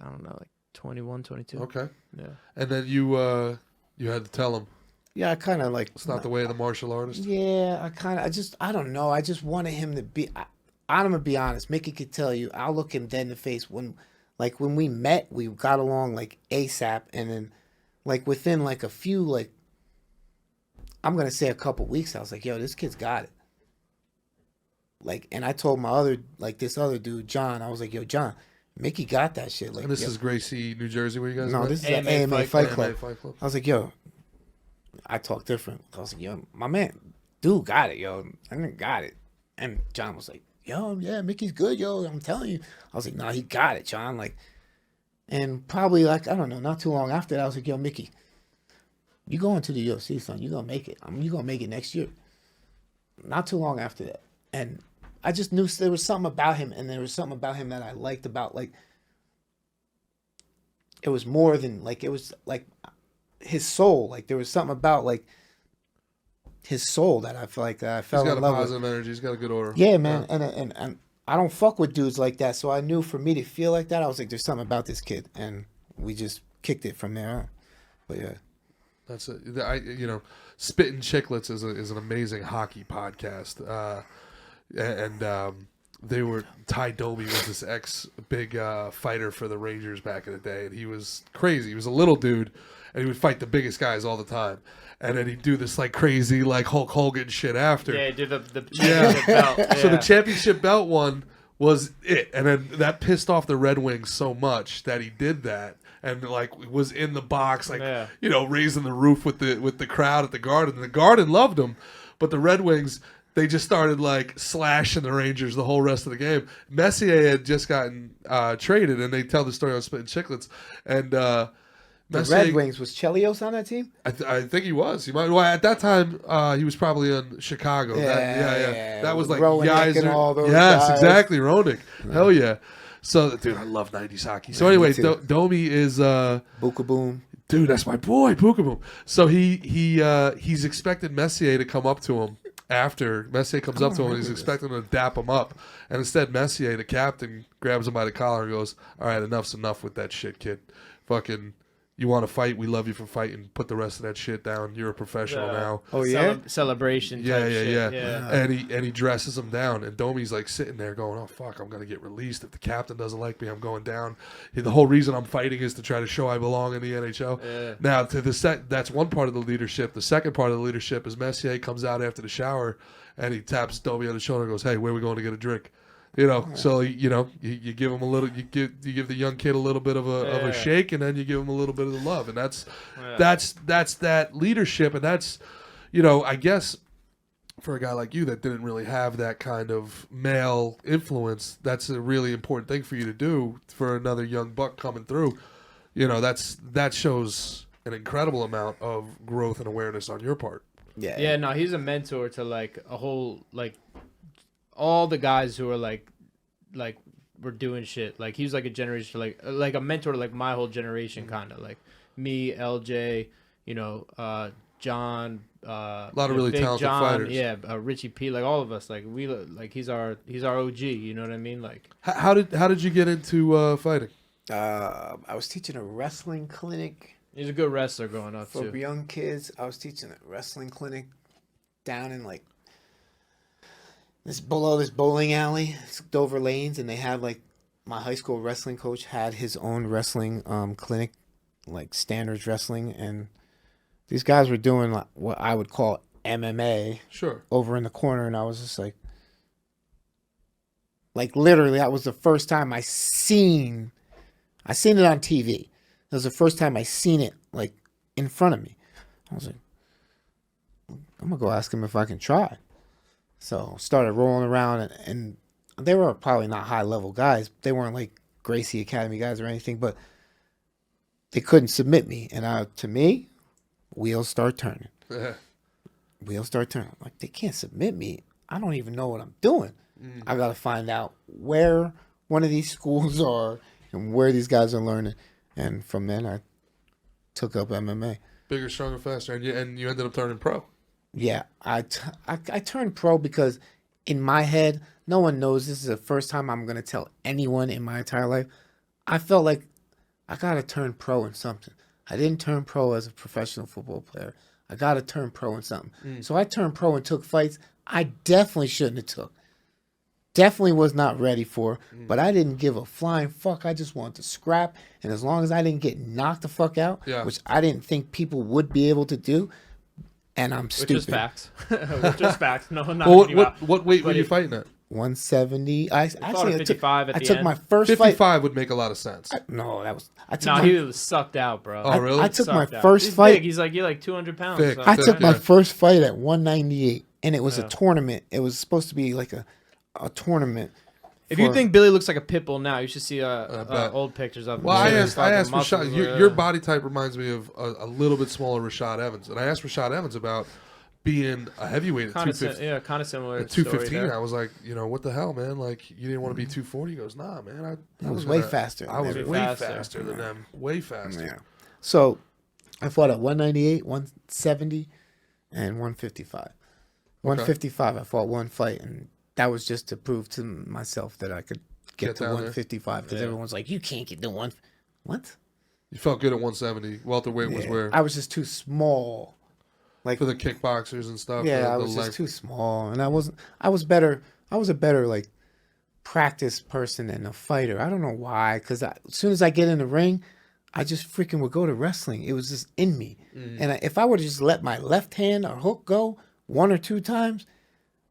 I don't know, like 21, 22. Okay. Yeah. And then you had to tell him Yeah, I kind of like. it's not the way of the martial artist. Yeah, I don't know. I just wanted him to be. I'm gonna be honest. Mickey could tell you. I'll look him dead in the face when we met, we got along like ASAP, and then like within like a few like, I'm gonna say a couple weeks, I was like, yo, this kid's got it. Like, and I told this other dude, John, I was like, yo, John, Mickey got that shit. Like, And this yo, is Gracie, New Jersey, where you guys no, met? this is an AMA Fight Club. AMA Fight Club. I was like, yo, I talk different. I was like, yo, my man, dude got it, yo. I didn't got it. And John was like, yo, yeah, Mickey's good, yo. I'm telling you. I was like, nah, he got it, John. Like, and probably like, I don't know, not too long after that, I was like, yo, Mickey, you going to the UFC, son. You gonna make it. You gonna make it next year. Not too long after that. And I just knew there was something about him, and there was something about him that I liked about, like, it was more than, like, it was, like, his soul. Like, there was something about, like, his soul that I feel like that I fell He's got in a love with. positive energy. He's got a good aura. Yeah, man. And I don't fuck with dudes like that, so I knew for me to feel like that, I was like, there's something about this kid, and we just kicked it from there on. But, yeah. That's it. Spittin' Chicklets is an amazing hockey podcast. Ty Domi was this ex-big fighter for the Rangers back in the day, and he was crazy. He was a little dude, and he would fight the biggest guys all the time. And then he'd do this like crazy like Hulk Hogan shit after. Yeah, do the championship belt. Yeah. So the championship belt one was it, and then that pissed off the Red Wings so much that he did that, and like was in the box, like raising the roof with the crowd at the Garden. And the Garden loved him, but the Red Wings, they just started like slashing the Rangers the whole rest of the game. Messier had just gotten traded, and they tell the story on Spittin' Chicklets, and The Messier, Red Wings, was Chelios on that team? I think he was. Well, at that time, he was probably in Chicago. Yeah. That was like Roenick and Yeiser. all those Yes, guys. exactly. Ronick. Hell yeah. So, dude, I love 90s hockey. So, anyways, Domi is... Buka Boom. Dude, that's my boy, Pukaboom. So, he's expected Messier to come up to him after. Messier comes up to him, and he's expecting him to dap him up. And instead, Messier, the captain, grabs him by the collar and goes, all right, enough's enough with that shit, kid. Fucking... You want to fight? We love you for fighting. Put the rest of that shit down. You're a professional now. Oh, yeah? Celebration. Yeah. Type shit. And he dresses him down, and Domi's like sitting there going, "Oh fuck, I'm gonna get released if the captain doesn't like me. I'm going down. The whole reason I'm fighting is to try to show I belong in the NHL." Yeah. Now, that's one part of the leadership. The second part of the leadership is Messier comes out after the shower, and he taps Domi on the shoulder and goes, "Hey, where are we going to get a drink?" So you give him a little, you give the young kid a little bit of a shake, and then you give him a little bit of the love, and that's that leadership, and that's I guess for a guy like you that didn't really have that kind of male influence, that's a really important thing for you to do for another young buck coming through. That shows an incredible amount of growth and awareness on your part. Yeah, no, he's a mentor to like a whole like all the guys who are like were doing shit. Like he was like a generation, like a mentor to like my whole generation, kind of like me, LJ, John, A lot of really Big talented John, fighters. yeah, Richie P, like all of us, like we like he's our OG. You know what I mean? Like How did you get into fighting? I was teaching a wrestling clinic he's a good wrestler growing up for too. young kids. I was teaching a wrestling clinic down in like below this bowling alley, it's Dover Lanes, and they had like my high school wrestling coach had his own wrestling clinic, like standards wrestling, and these guys were doing like what I would call MMA Sure. over in the corner, and I was just like literally, that was the first time I seen it on TV. It was the first time I seen it like in front of me. I was like, I'm gonna go ask him if I can try. So started rolling around, and they were probably not high level guys. They weren't like Gracie Academy guys or anything, but they couldn't submit me. And to me, wheels start turning. Wheels start turning. I'm like, they can't submit me. I don't even know what I'm doing. I got to find out where one of these schools are and where these guys are learning. And from then, I took up MMA. Bigger, stronger, faster, and you ended up turning pro. Yeah, I turned pro because in my head, no one knows this is the first time I'm going to tell anyone in my entire life. I felt like I got to turn pro in something. I didn't turn pro as a professional football player. I got to turn pro in something. So I turned pro and took fights I definitely shouldn't have took. Definitely was not ready for, but I didn't give a flying fuck. I just wanted to scrap, and as long as I didn't get knocked the fuck out, which I didn't think people would be able to do, and I'm stupid. Which is facts. Which is facts. No, not What weight were you fighting at? 170. I actually 55 at I the took end. my first 55 fight. would make a lot of sense. He was sucked out, bro. Oh, really? I took my Sucked out. first He's fight. Big. He's like, you're like 200 pounds. Thick. So, I took my Yeah. first fight at 198, and it was a tournament. It was supposed to be like a tournament. If you think Billy looks like a pit bull now, you should see bet. old pictures of him. Well, I His asked fucking Rashad. muscles Your body type reminds me of a little bit smaller Rashad Evans, and I asked Rashad Evans about being a heavyweight at 215. kind of similar. At 215, I was like, what the hell, man? Like, you didn't want to be 240? He goes, nah, man. I was way faster I was than way faster. faster than them. Way faster. Yeah. So I fought at 198, 170, and 155. 155, I fought one fight, and that was just to prove to myself that I could get to down there. 155 because everyone's like, you can't get to one. What? You felt good at 170. Welterweight was where? I was just too small. Like For the kickboxers and stuff. yeah, the I was just length. too small, and I was better. I was a better like practice person than a fighter. I don't know why, because as soon as I get in the ring, I just freaking would go to wrestling. It was just in me, and if I would have just let my left hand or hook go one or two times,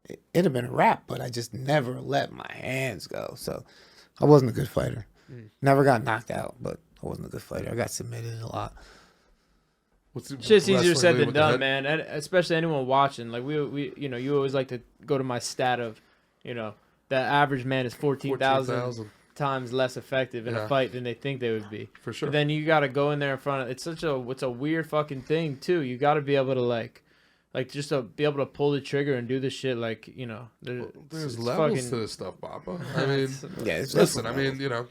it'd have been a wrap. But I just never let my hands go, so I wasn't a good fighter. Never got knocked out, but I wasn't a good fighter. I got submitted a lot. Shit's easier Wrestling said lead than with the done, head? man. And especially anyone watching. Like we, you always like to go to my stat of, the average man is 14,000 times less effective in a fight than they think they would be. For sure. But then you got to go in there in front of. It's a weird fucking thing too. You got to be able to like just to be able to pull the trigger and do this shit like There's it's levels fucking- to this stuff, Papa. I mean, Yeah, it's listen, I definitely mean,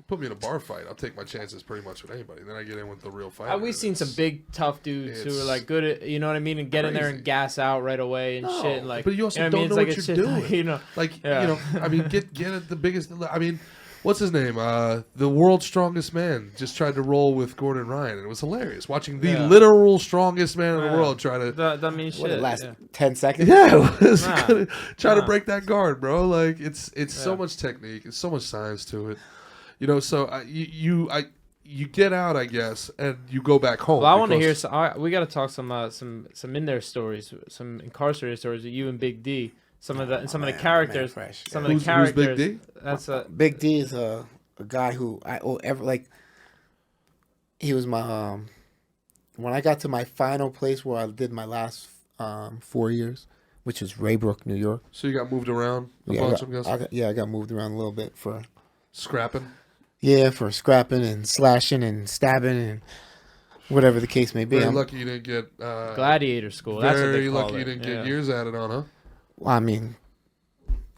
put me in a bar fight, I'll take my chances pretty much with anybody. Then I get in with the real fighter. We've seen some It's- big tough dudes who are it's like good at, you know what I mean, and get in there and crazy. gas out right away and shit. And like, but you also know don't what I know mean? what It's you're like a shit, doing. Like, Yeah. I mean, get at the biggest. I mean, what's his name? The world's strongest man just tried to roll with Gordon Ryan, and it was hilarious watching the literal strongest man in the world try to. That means shit. What it last yeah. 10 seconds? Yeah, it was Nah. try to break that guard, bro. Like it's so much technique, it's so much science to it. So you get out, I guess, and you go back home. Well, I want to because- hear. We got to talk some in there stories, some incarcerated stories with you and Big D. Some of the characters. man, fresh. Some of Who's the characters. Big D? That's Big D is a guy who he was my when I got to my final place where I did my last 4 years, which was Raybrook, New York. So you got moved around a Yeah, bunch, I'm guessing. I got moved around a little bit for Scrapping. for scrapping and slashing and stabbing and whatever the case may be. Very lucky you didn't get. gladiator school. That's what they Very call lucky it. you didn't Yeah. get years added on, huh? I mean,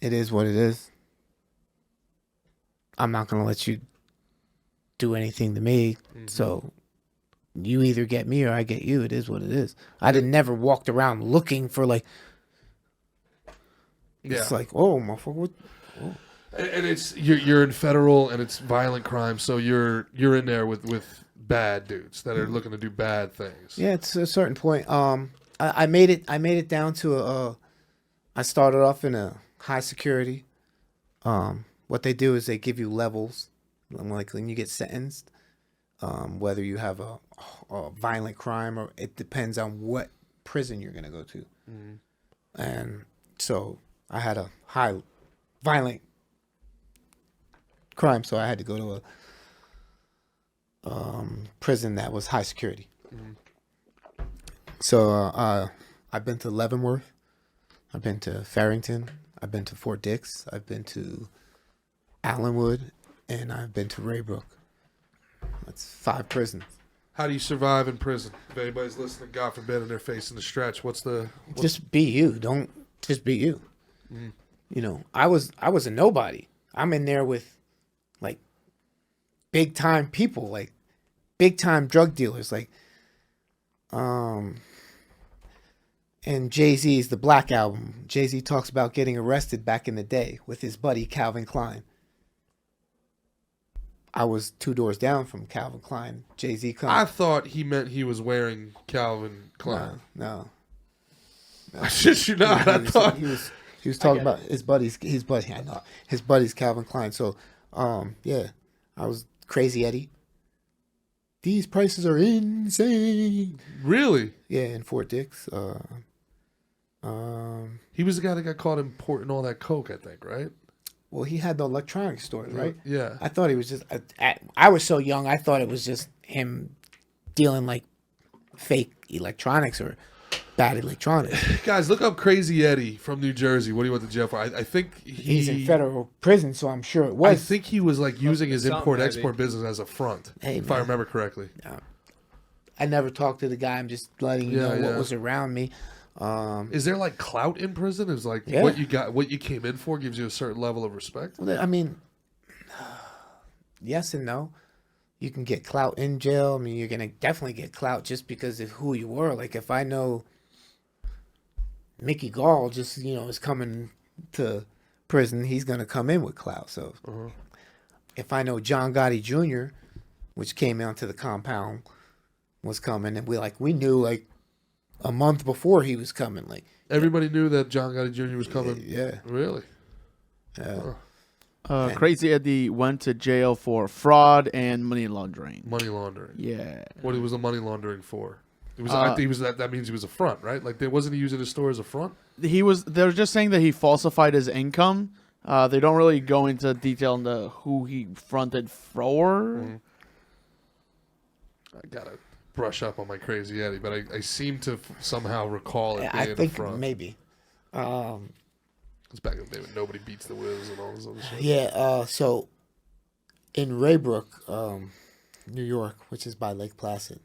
it is what it is. I'm not gonna let you do anything to me. So you either get me or I get you. It is what it is. I never walked around looking for like. It's like, oh, motherfucker. What? Oh. And it's you're in federal and it's violent crime, so you're in there with bad dudes that are looking to do bad things. Yeah, it's a certain point. I made it down to I started off in a high security. What they do is they give you levels, like when you get sentenced, whether you have a violent crime or it depends on what prison you're gonna go to. And so I had a high violent crime, so I had to go to a prison that was high security. So I've been to Leavenworth, I've been to Farrington, I've been to Fort Dix, I've been to Allenwood, and I've been to Raybrook. That's 5 prisons. How do you survive in prison? If anybody's listening, God forbid, and they're facing the stretch, just be you. Don't just be you. You know, I was a nobody. I'm in there with like big time people, like big time drug dealers, like and Jay-Z's The Black Album. Jay-Z talks about getting arrested back in the day with his buddy Calvin Klein. I was 2 doors down from Calvin Klein. Jay-Z comes. I thought he meant he was wearing Calvin Klein. No. I shit you not. I thought he was talking about his buddy's Calvin Klein. So yeah, I was Crazy Eddie. These prices are insane. Really? Yeah, in Fort Dix. He was the guy that got caught importing all that coke, I think, right? Well, he had the electronics store, right? Yeah. I thought he was just. I was so young. I thought it was just him dealing like fake electronics or bad electronics. Guys, look up Crazy Eddie from New Jersey. What he went to jail for? I think he's in federal prison, so I'm sure it was. I think he was like using his import-export business as a front, if I remember correctly. I never talked to the guy. I'm just letting you know what was around me. Is there like clout in prison? Is like what you came in for gives you a certain level of respect? Well, I mean, yes and no. You can get clout in jail. I mean, you're gonna definitely get clout just because of who you were. Like if I know Mickey Gall just is coming to prison, he's gonna come in with clout. So if I know John Gotti Jr., which came out to the compound, was coming, and we knew like a month before he was coming. Like everybody knew that John Gotti Jr. was coming. Yeah. Really? Crazy Eddie went to jail for fraud and money laundering. Money laundering. Yeah. What was the money laundering for? It was. I think he was that means he was a front, right? Like, wasn't he using his store as a front? They're just saying that he falsified his income. They don't really go into detail into who he fronted for. I gotta brush up on my Crazy Eddie, but I seem to somehow recall it being I think a front. maybe. It's back in the day when nobody beats the Wiz and all this other shit. Yeah. So in Raybrook, New York, which is by Lake Placid,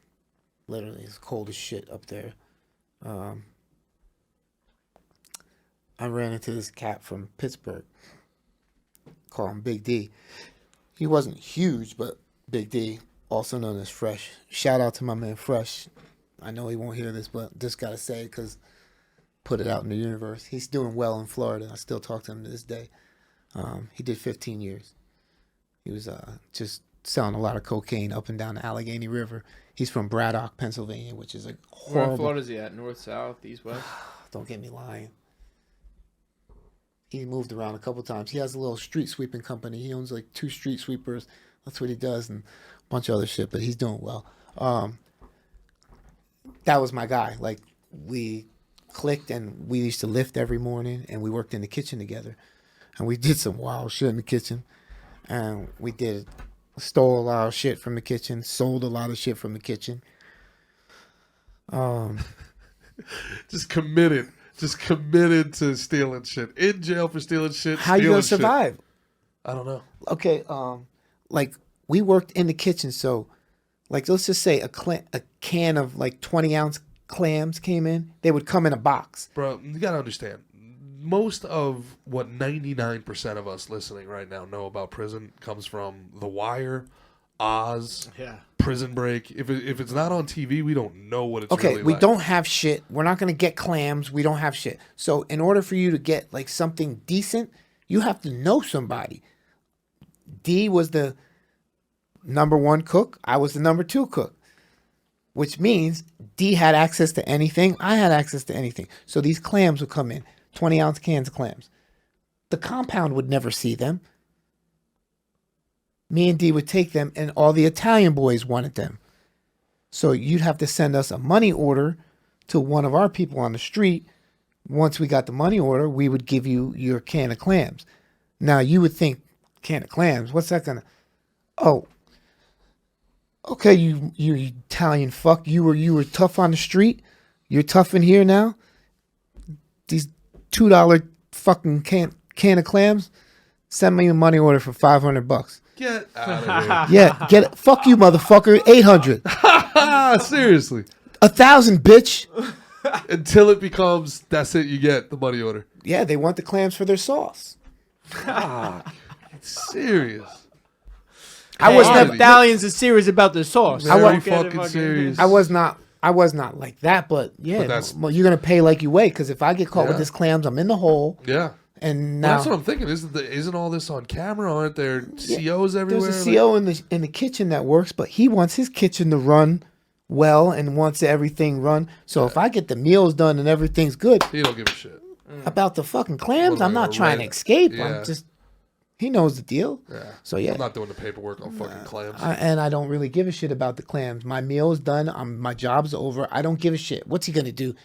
literally it's cold as shit up there. I ran into this cat from Pittsburgh. Call him Big D. He wasn't huge, but Big D, also known as Fresh. Shout out to my man Fresh. I know he won't hear this, but just gotta say it because put it out in the universe. He's doing well in Florida. I still talk to him to this day. He did 15 years. He was just selling a lot of cocaine up and down the Allegheny River. He's from Braddock, Pennsylvania, which is a horrible... Where in Florida is he at? North, south, east, west? Don't get me lying. He moved around a couple times. He has a little street sweeping company. He owns like 2 street sweepers. That's what he does, and a bunch of other shit, but he's doing well. That was my guy. Like, we clicked, and we used to lift every morning, and we worked in the kitchen together. And we did some wild shit in the kitchen. And we stole a lot of shit from the kitchen, sold a lot of shit from the kitchen. Just committed to stealing shit. In jail for stealing shit. How you gonna survive? Shit. I don't know. Okay, like we worked in the kitchen, so like let's just say a can of like 20-ounce clams came in. They would come in a box. Bro, you gotta understand. most of what 99% of us listening right now know about prison comes from The Wire, Oz, Prison Break. If it's not on TV, we don't know what it's okay, really we like. don't have shit. We're not going to get clams. We don't have shit. So in order for you to get like something decent, you have to know somebody. D was the number 1 cook. I was the number 2 cook, which means D had access to anything. I had access to anything. So these clams would come in, 20-ounce cans of clams. The compound would never see them. Me and D would take them, and all the Italian boys wanted them. So you'd have to send us a money order to one of our people on the street. Once we got the money order, we would give you your can of clams. Now you would think, can of clams, what's that gonna? Oh, okay, you Italian fuck. You were tough on the street. You're tough in here now. These $2 fucking can of clams. Send me a money order for $500. Get out of here. Yeah, get it. Fuck you, motherfucker. 800. Seriously. 1,000, bitch. Until it becomes, that's it, you get the money order. Yeah, they want the clams for their sauce. Serious. I was never. Italians are serious about their sauce. Very fucking serious. I was not like that, but yeah, well, you're gonna pay like you weigh. Because if I get caught with this clams, I'm in the hole. Yeah. And Well, now that's what I'm thinking. Isn't all this on camera? Aren't there COs everywhere? there's a CO in the kitchen that works, but he wants his kitchen to run well and wants everything run. So if I get the meals done and everything's good, He don't give a shit. about the fucking clams, What am I'm I, not trying to red? escape. Yeah. I'm just he knows the deal. Yeah. So yeah. I'm not doing the paperwork on fucking clams. And I don't really give a shit about the clams. My meal's done. My job's over. I don't give a shit. What's he gonna do?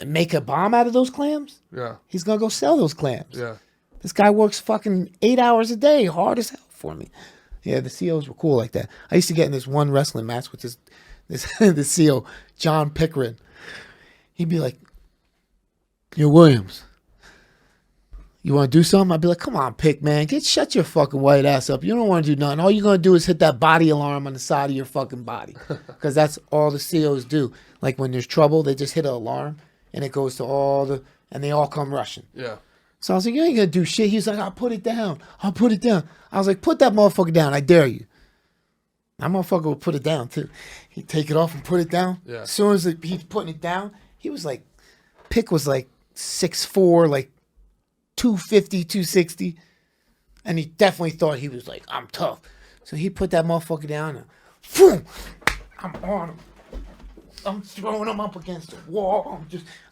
Make a bomb out of those clams? Yeah. He's gonna go sell those clams. Yeah. This guy works fucking 8 hours a day, hard as hell for me. Yeah, the COs were cool like that. I used to get in this one wrestling match with this the CO, John Pickering. He'd be like, "Yo, Williams, you want to do something?" I'd be like, "Come on, Pick, man. Shut your fucking white ass up. You don't want to do nothing. All you're going to do is hit that body alarm on the side of your fucking body." Because that's all the COs do. Like when there's trouble, they just hit an alarm and it goes to and they all come rushing. Yeah. So I was like, "You ain't going to do shit." He's like, "I'll put it down. I'll put it down." I was like, "Put that motherfucker down. I dare you." That motherfucker would put it down too. He'd take it off and put it down. Yeah. As soon as he's putting it down, he was like, Pick was like 6'4", like 250, 260. And he definitely thought he was like, "I'm tough." So he put that motherfucker down and boom, I'm on him. I'm throwing him up against the wall.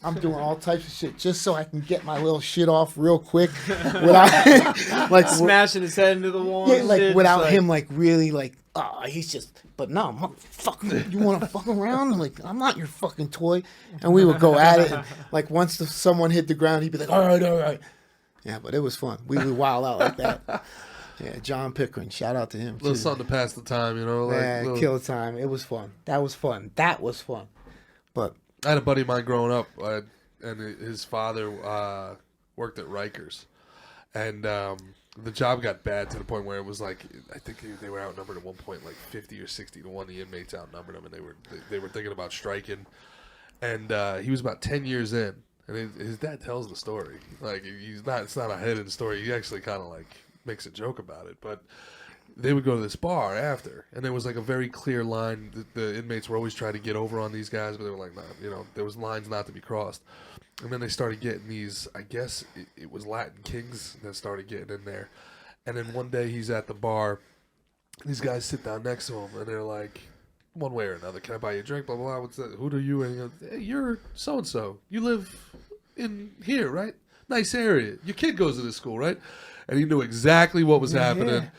I'm doing all types of shit just so I can get my little shit off real quick without like Smashing his head into the wall. yeah, and like shit. without It's him like really like he's just but no, motherfucker, you want to fuck around? Like, I'm not your fucking toy. And we would go at it. And, like once someone hit the ground, he'd be like, all right. Yeah, but it was fun. We would wild out like that. Yeah, John Pickering. Shout out to him. A little something to pass the time, you know. Man, kill the time. It was fun. That was fun. But I had a buddy of mine growing up, and his father worked at Rikers, and the job got bad to the point where it was like, I think they were outnumbered at one point, like 50 or 60 to 1. The inmates outnumbered them, and they were thinking about striking. And he was about 10 years in, and his dad tells the story. Like it's not a hidden story. He actually kind of like makes a joke about it, but they would go to this bar after, and there was like a very clear line. The inmates were always trying to get over on these guys, but they were like, nah, there was lines not to be crossed. And then they started getting these, I guess it was Latin Kings that started getting in there. And then one day he's at the bar, these guys sit down next to him, and they're like, one way or another, "Can I buy you a drink? Blah, blah, blah. What's that? Who are you?" And he goes, "Hey, you're so-and-so. You live in here, right? Nice area. Your kid goes to this school, right?" And he knew exactly what was happening. Yeah.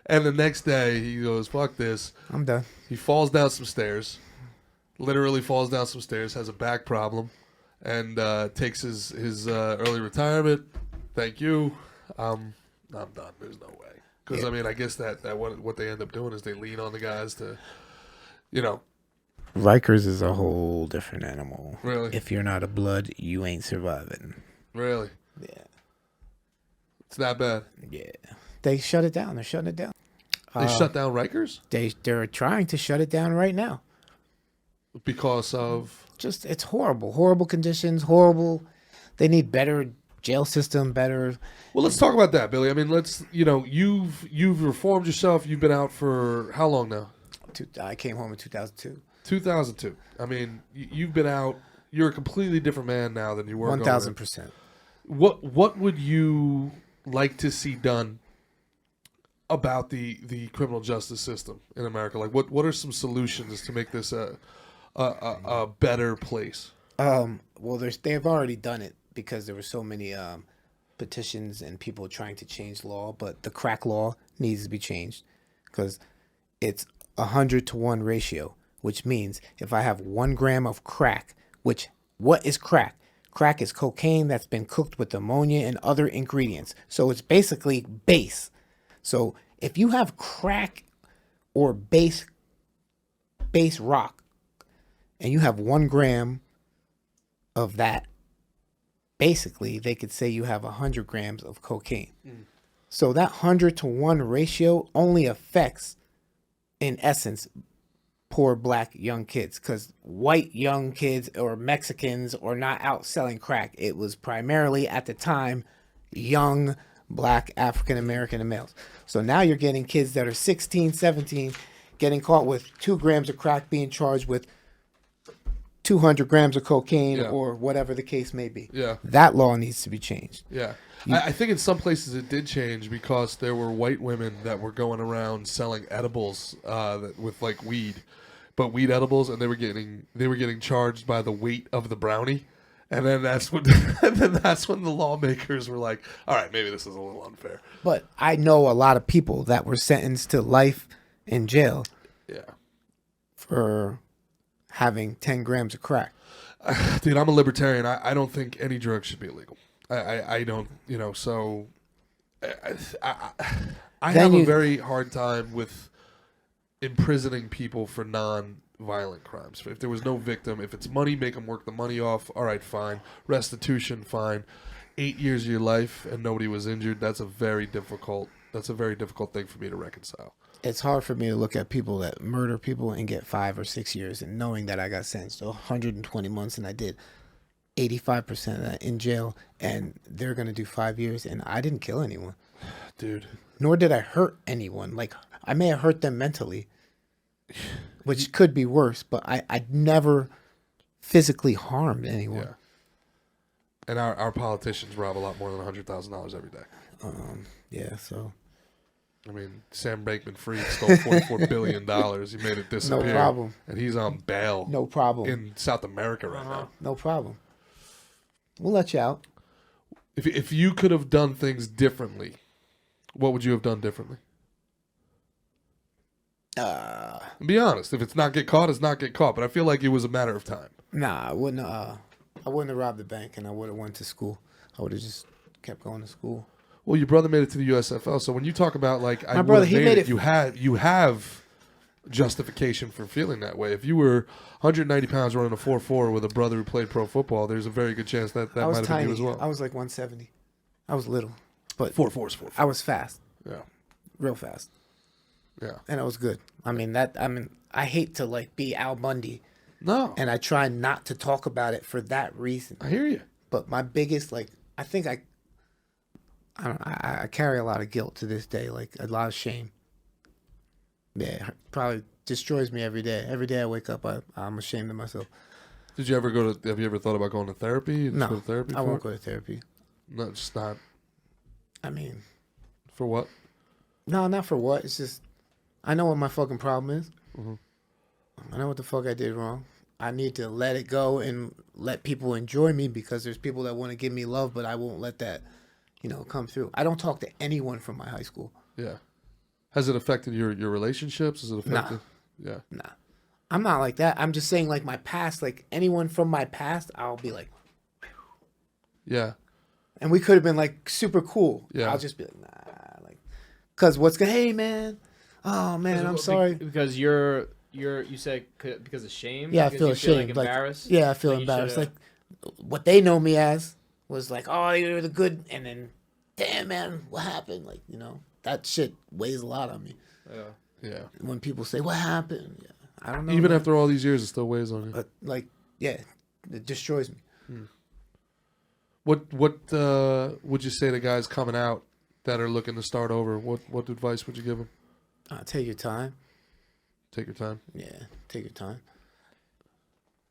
And the next day, he goes, "Fuck this." I'm done. He falls down some stairs, literally falls down some stairs, has a back problem, and takes his early retirement. Thank you. I'm done. There's no way. Because, I mean, I guess that what they end up doing is they lean on the guys to, Rikers is a whole different animal. Really? If you're not a blood, you ain't surviving. Really? Yeah. It's that bad. Yeah. They shut it down. They're shutting it down. They shut down Rikers? They're trying to shut it down right now. Because of? Just, it's horrible. Horrible conditions, horrible. They need better jail system better. Well, let's talk about that, Billy. I mean, you've reformed yourself. You've been out for how long now? I came home in 2002. 2002. I mean, you've been out. You're a completely different man now than you were. 1,000%. What would you like to see done about the criminal justice system in America? Like, what are some solutions to make this a better place? Well, they've already done it because there were so many petitions and people trying to change law, but the crack law needs to be changed because it's 100-to-1 ratio, which means if I have 1 gram of crack, what is crack? Crack is cocaine that's been cooked with ammonia and other ingredients. So it's basically base. So if you have crack or base rock and you have 1 gram of that, basically they could say you have 100 grams of cocaine. So that 100-to-1 ratio only affects, in essence, poor black young kids, because white young kids or Mexicans are not out selling crack. It was primarily at the time young black African American males. So now you're getting kids that are 16, 17 getting caught with 2 grams of crack being charged with 200 grams of cocaine or whatever the case may be. Yeah. That law needs to be changed. Yeah. I think in some places it did change because there were white women that were going around selling edibles with like weed, but weed edibles, and they were getting charged by the weight of the brownie, and then that's when the lawmakers were like, all right, maybe this is a little unfair. But I know a lot of people that were sentenced to life in jail. Yeah. For having 10 grams of crack. Dude, I'm a libertarian. I don't think any drug should be illegal. I don't, so I have a very hard time with imprisoning people for non-violent crimes. If there was no victim, if it's money, make them work the money off. All right, fine. Restitution, fine. 8 years of your life and nobody was injured. That's a very difficult thing for me to reconcile. It's hard for me to look at people that murder people and get 5 or 6 years, and knowing that I got sentenced to 120 months and I did 85% of that in jail, and they're going to do 5 years, and I didn't kill anyone. Dude. Nor did I hurt anyone. Like, I may have hurt them mentally, which could be worse, but I never physically harmed anyone. Yeah. And our politicians rob a lot more than $100,000 every day. Yeah, so... I mean, Sam Bankman-Fried stole $44 billion. He made it disappear. No problem. And he's on bail. No problem. In South America right now. No problem. We'll let you out. If you could have done things differently, what would you have done differently? Be honest. If it's not get caught, it's not get caught. But I feel like it was a matter of time. Nah, I wouldn't have robbed the bank, and I would have went to school. I would have just kept going to school. Well, your brother made it to the USFL, so when you talk about like my brother, he made it. You have justification for feeling that way. If you were 190 pounds running a 4.4 with a brother who played pro football, there's a very good chance that might have been you as well. I was like 170. I was little, but 4.4 is 4.4. I was fast. Yeah, real fast. Yeah, and I was good. I hate to like be Al Bundy. No, and I try not to talk about it for that reason. I hear you. But my biggest I carry a lot of guilt to this day, like a lot of shame. Yeah, probably destroys me every day. Every day I wake up, I'm ashamed of myself. Have you ever thought about going to therapy? No, go to therapy I won't go to therapy. No, just not. I mean, for what? No, not for what. It's just I know what my fucking problem is. Mm-hmm. I know what the fuck I did wrong. I need to let it go and let people enjoy me, because there's people that want to give me love, but I won't let that, come through. I don't talk to anyone from my high school. Yeah. Has it affected your relationships? Has it affected? Nah. Yeah. Nah. I'm not like that. I'm just saying, like, my past, like, anyone from my past, I'll be like, yeah. And we could have been, like, super cool. Yeah. I'll just be like, nah. Like, because hey, man. Oh, man, I'm sorry. Because you said because of shame? Yeah, I because feel you ashamed. Like embarrassed? Yeah, I feel embarrassed. Like, what they know me as was like, oh, you're the good, and then, damn, man, what happened? Like, that shit weighs a lot on me. Yeah. Yeah. When people say, what happened? Yeah, I don't know. Even after all these years, it still weighs on you. But, like, yeah, it destroys me. What would you say to guys coming out that are looking to start over? What advice would you give them? Take your time. Take your time. Yeah, take your time.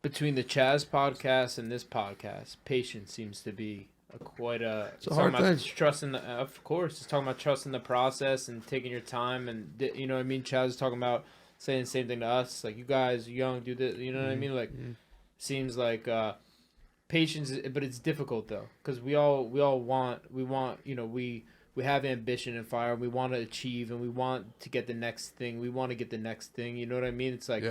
Between the Chaz podcast and this podcast, patience seems to be quite a. It's a hard thing. Trusting of course, it's talking about trusting the process and taking your time, and you know what I mean. Chaz is talking about saying the same thing to us, like you guys, young, do this. You know what I mean? Like, seems like patience, but it's difficult though, because we all want, you know, we have ambition and fire. We want to achieve, and we want to get the next thing. We want to get the next thing. You know what I mean? It's like,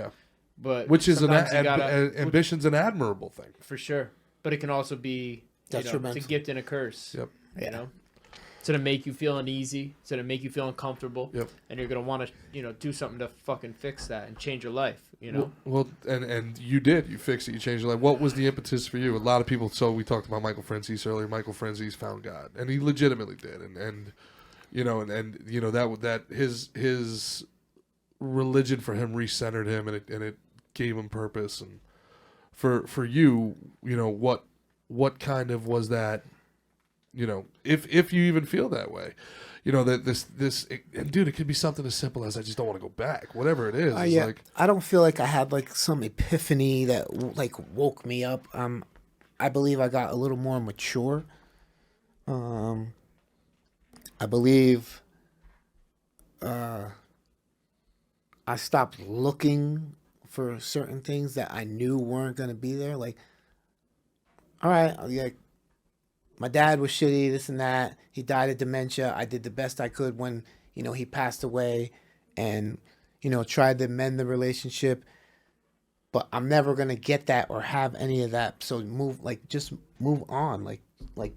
but which is ambition's an admirable thing for sure. But it can also be, it's a gift and a curse. Yep. You know, it's gonna make you feel uneasy. It's gonna make you feel uncomfortable. Yep. And you're gonna want to, you know, do something to fucking fix that and change your life. You know. Well, and you did. You fixed it. You changed your life. What was the impetus for you? A lot of people. So we talked about Michael Franzese earlier. Michael Franzese found God, and he legitimately did. And you know, and you know that his religion for him recentered him, and it gave him purpose. And for you, you know, what kind of was that? You know, if you even feel that way, you know, that and dude, it could be something as simple as I just don't want to go back. Whatever it is, Yeah, like, I don't feel like I had like some epiphany that like woke me up. I believe I got a little more mature. I believe I stopped looking for certain things that I knew weren't going to be there. Like, all right, like, my dad was shitty, this and that. He died of dementia. I did the best I could when, you know, he passed away and, you know, tried to mend the relationship. But I'm never going to get that or have any of that. So just move on. Like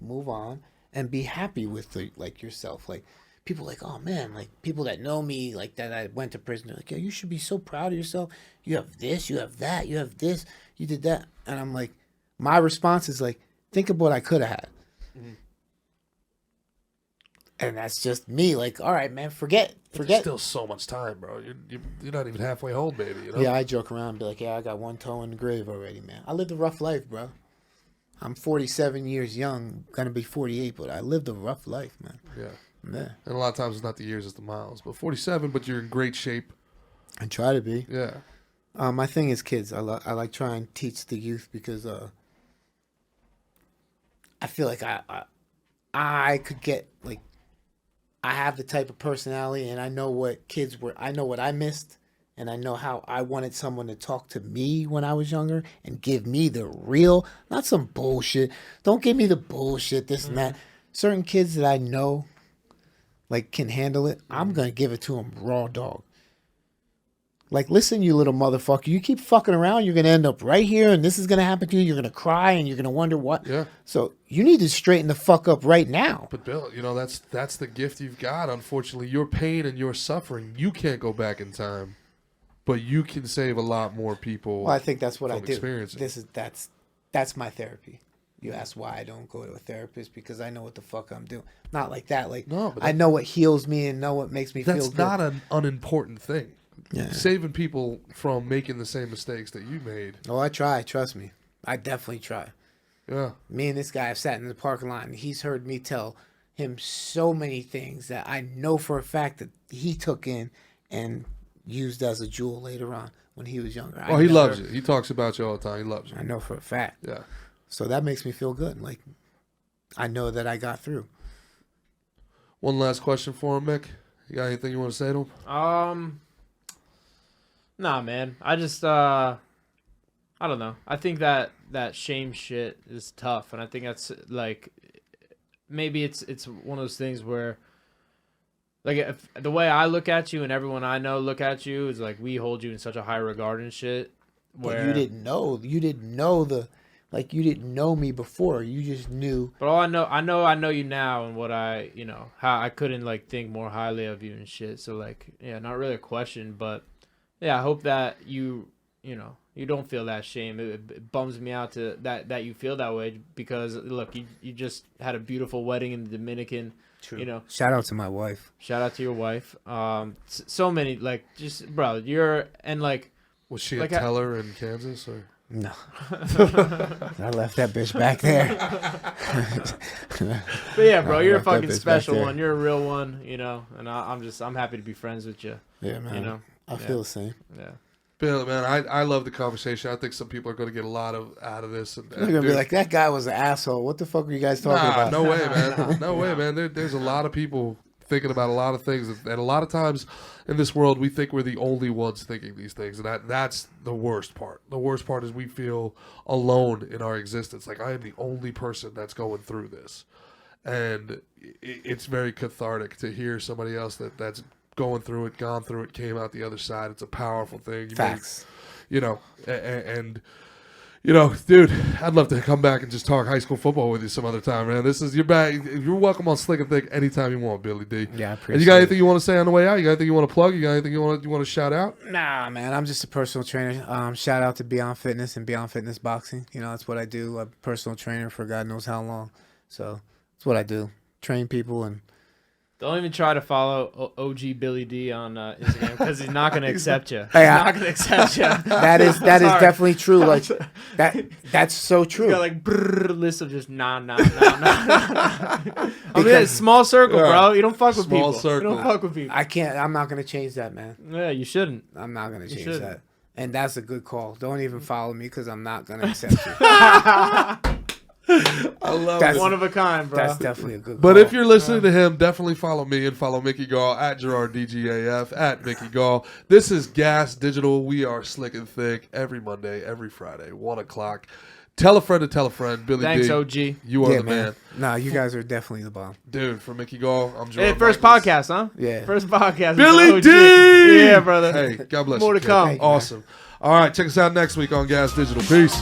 move on and be happy with yourself. Like, people like, oh man, like people that know me, like that I went to prison, they're like, yeah, you should be so proud of yourself. You have this, you have that, you have this, you did that. And I'm like, my response is like, think of what I could have had. Mm-hmm. And that's just me. Like, all right, man, forget. There's still so much time, bro. You're not even halfway home, baby. You know? Yeah, I joke around and be like, yeah, I got one toe in the grave already, man. I lived a rough life, bro. I'm 47 years young, gonna be 48, but I lived a rough life, man. Yeah. Yeah. And a lot of times it's not the years, it's the miles. But 47, but you're in great shape. I try to be. Yeah. My thing is kids. I like trying to teach the youth because I feel like I could get, like, I have the type of personality and I know what kids were. I know what I missed and I know how I wanted someone to talk to me when I was younger and give me the real, not some bullshit. Don't give me the bullshit, this and that. Certain kids that I know, like, can handle it, I'm going to give it to them raw dog. Like, listen, you little motherfucker, you keep fucking around, you're going to end up right here, and this is going to happen to you. You're going to cry, and you're going to wonder what. Yeah. So you need to straighten the fuck up right now. But, Bill, you know, that's the gift you've got. Unfortunately, your pain and your suffering, you can't go back in time. But you can save a lot more people. Well, I think that's what I do. Experiencing. That's my therapy. You ask why I don't go to a therapist, because I know what the fuck I'm doing. Not like that. Like, no, but I know what heals me and know what makes me feel good. That's not an unimportant thing. Yeah. Saving people from making the same mistakes that you made. Oh, I try. Trust me. I definitely try. Yeah. Me and this guy have sat in the parking lot, and he's heard me tell him so many things that I know for a fact that he took in and used as a jewel later on when he was younger. Oh, he loves you. He talks about you all the time. He loves you. I know for a fact. Yeah. So that makes me feel good. Like, I know that I got through. One last question for him, Mick. You got anything you want to say to him? Nah, man. I just, I don't know. I think that shame shit is tough, and I think that's, like, maybe it's one of those things where, like, if the way I look at you and everyone I know look at you is, like, we hold you in such a high regard and shit. Where, but you didn't know. You didn't know me before. You just knew. But all I know you now, and what how I couldn't, like, think more highly of you and shit. So, like, yeah, not really a question, but yeah, I hope that you don't feel that shame. It bums me out to that you feel that way, because look, you just had a beautiful wedding in the Dominican. True. You know, shout out to my wife. Shout out to your wife. So many, like, just, bro, like, was she a teller in Kansas or? No. I left that bitch back there. But yeah, bro, I you're a left that fucking bitch special back there. one. You're a real one, you know. And I'm happy to be friends with you. Yeah, man. You know. I feel the same. Yeah. Bill, man, I love the conversation. I think some people are going to get a lot out of this. And, They're gonna be like, that guy was an asshole. What the fuck are you guys talking about? no way, man. No way, man. There's a lot of people thinking about a lot of things, and a lot of times in this world, we think we're the only ones thinking these things, and that's the worst part. The worst part is we feel alone in our existence. Like, I am the only person that's going through this, and it's very cathartic to hear somebody else that's going through it, gone through it, came out the other side. It's a powerful thing. Facts. And you know, dude, I'd love to come back and just talk high school football with you some other time, man. This is your back. You're welcome on Slick and Thick anytime you want, Billy D. Yeah, I appreciate And you got it. anything you want to say on the way out? You got anything you want to plug? You got anything you want to shout out? Nah, man, I'm just a personal trainer. Shout out to Beyond Fitness and Beyond Fitness Boxing. You know, that's what I do. I'm a personal trainer for God knows how long. So that's what I do. Train people and Don't even try to follow OG Billy D on Instagram because he's not going to accept you. Hey, He's not going to accept you. that is definitely true. Like that's so He's true. got like list of just nah. I mean, it's small circle, bro. You don't fuck with Small people. circle. You don't fuck with people. I'm not gonna change that, man. Yeah, you shouldn't. I'm not gonna change shouldn't. that. And that's a good call. Don't even follow me because I'm not gonna accept you. I love That's- it. One of a kind, bro. That's definitely a good call. But if you're listening to him, definitely follow me and follow Mickey Gall at Gerard DGAF at Mickey Gall. This is Gas Digital. We are Slick and Thick every Monday, every Friday, 1 o'clock. Tell a friend to tell a friend. Billy Thanks, D. OG. You are the man. Nah, you guys are definitely the bomb. Dude, for Mickey Gall, I'm Gerard Hey, first Michaels. podcast, huh? Yeah. First podcast. Billy with D! OG. Yeah, brother. Hey, God bless More you. to come. kid. Awesome. All right, check us out next week on Gas Digital. Peace.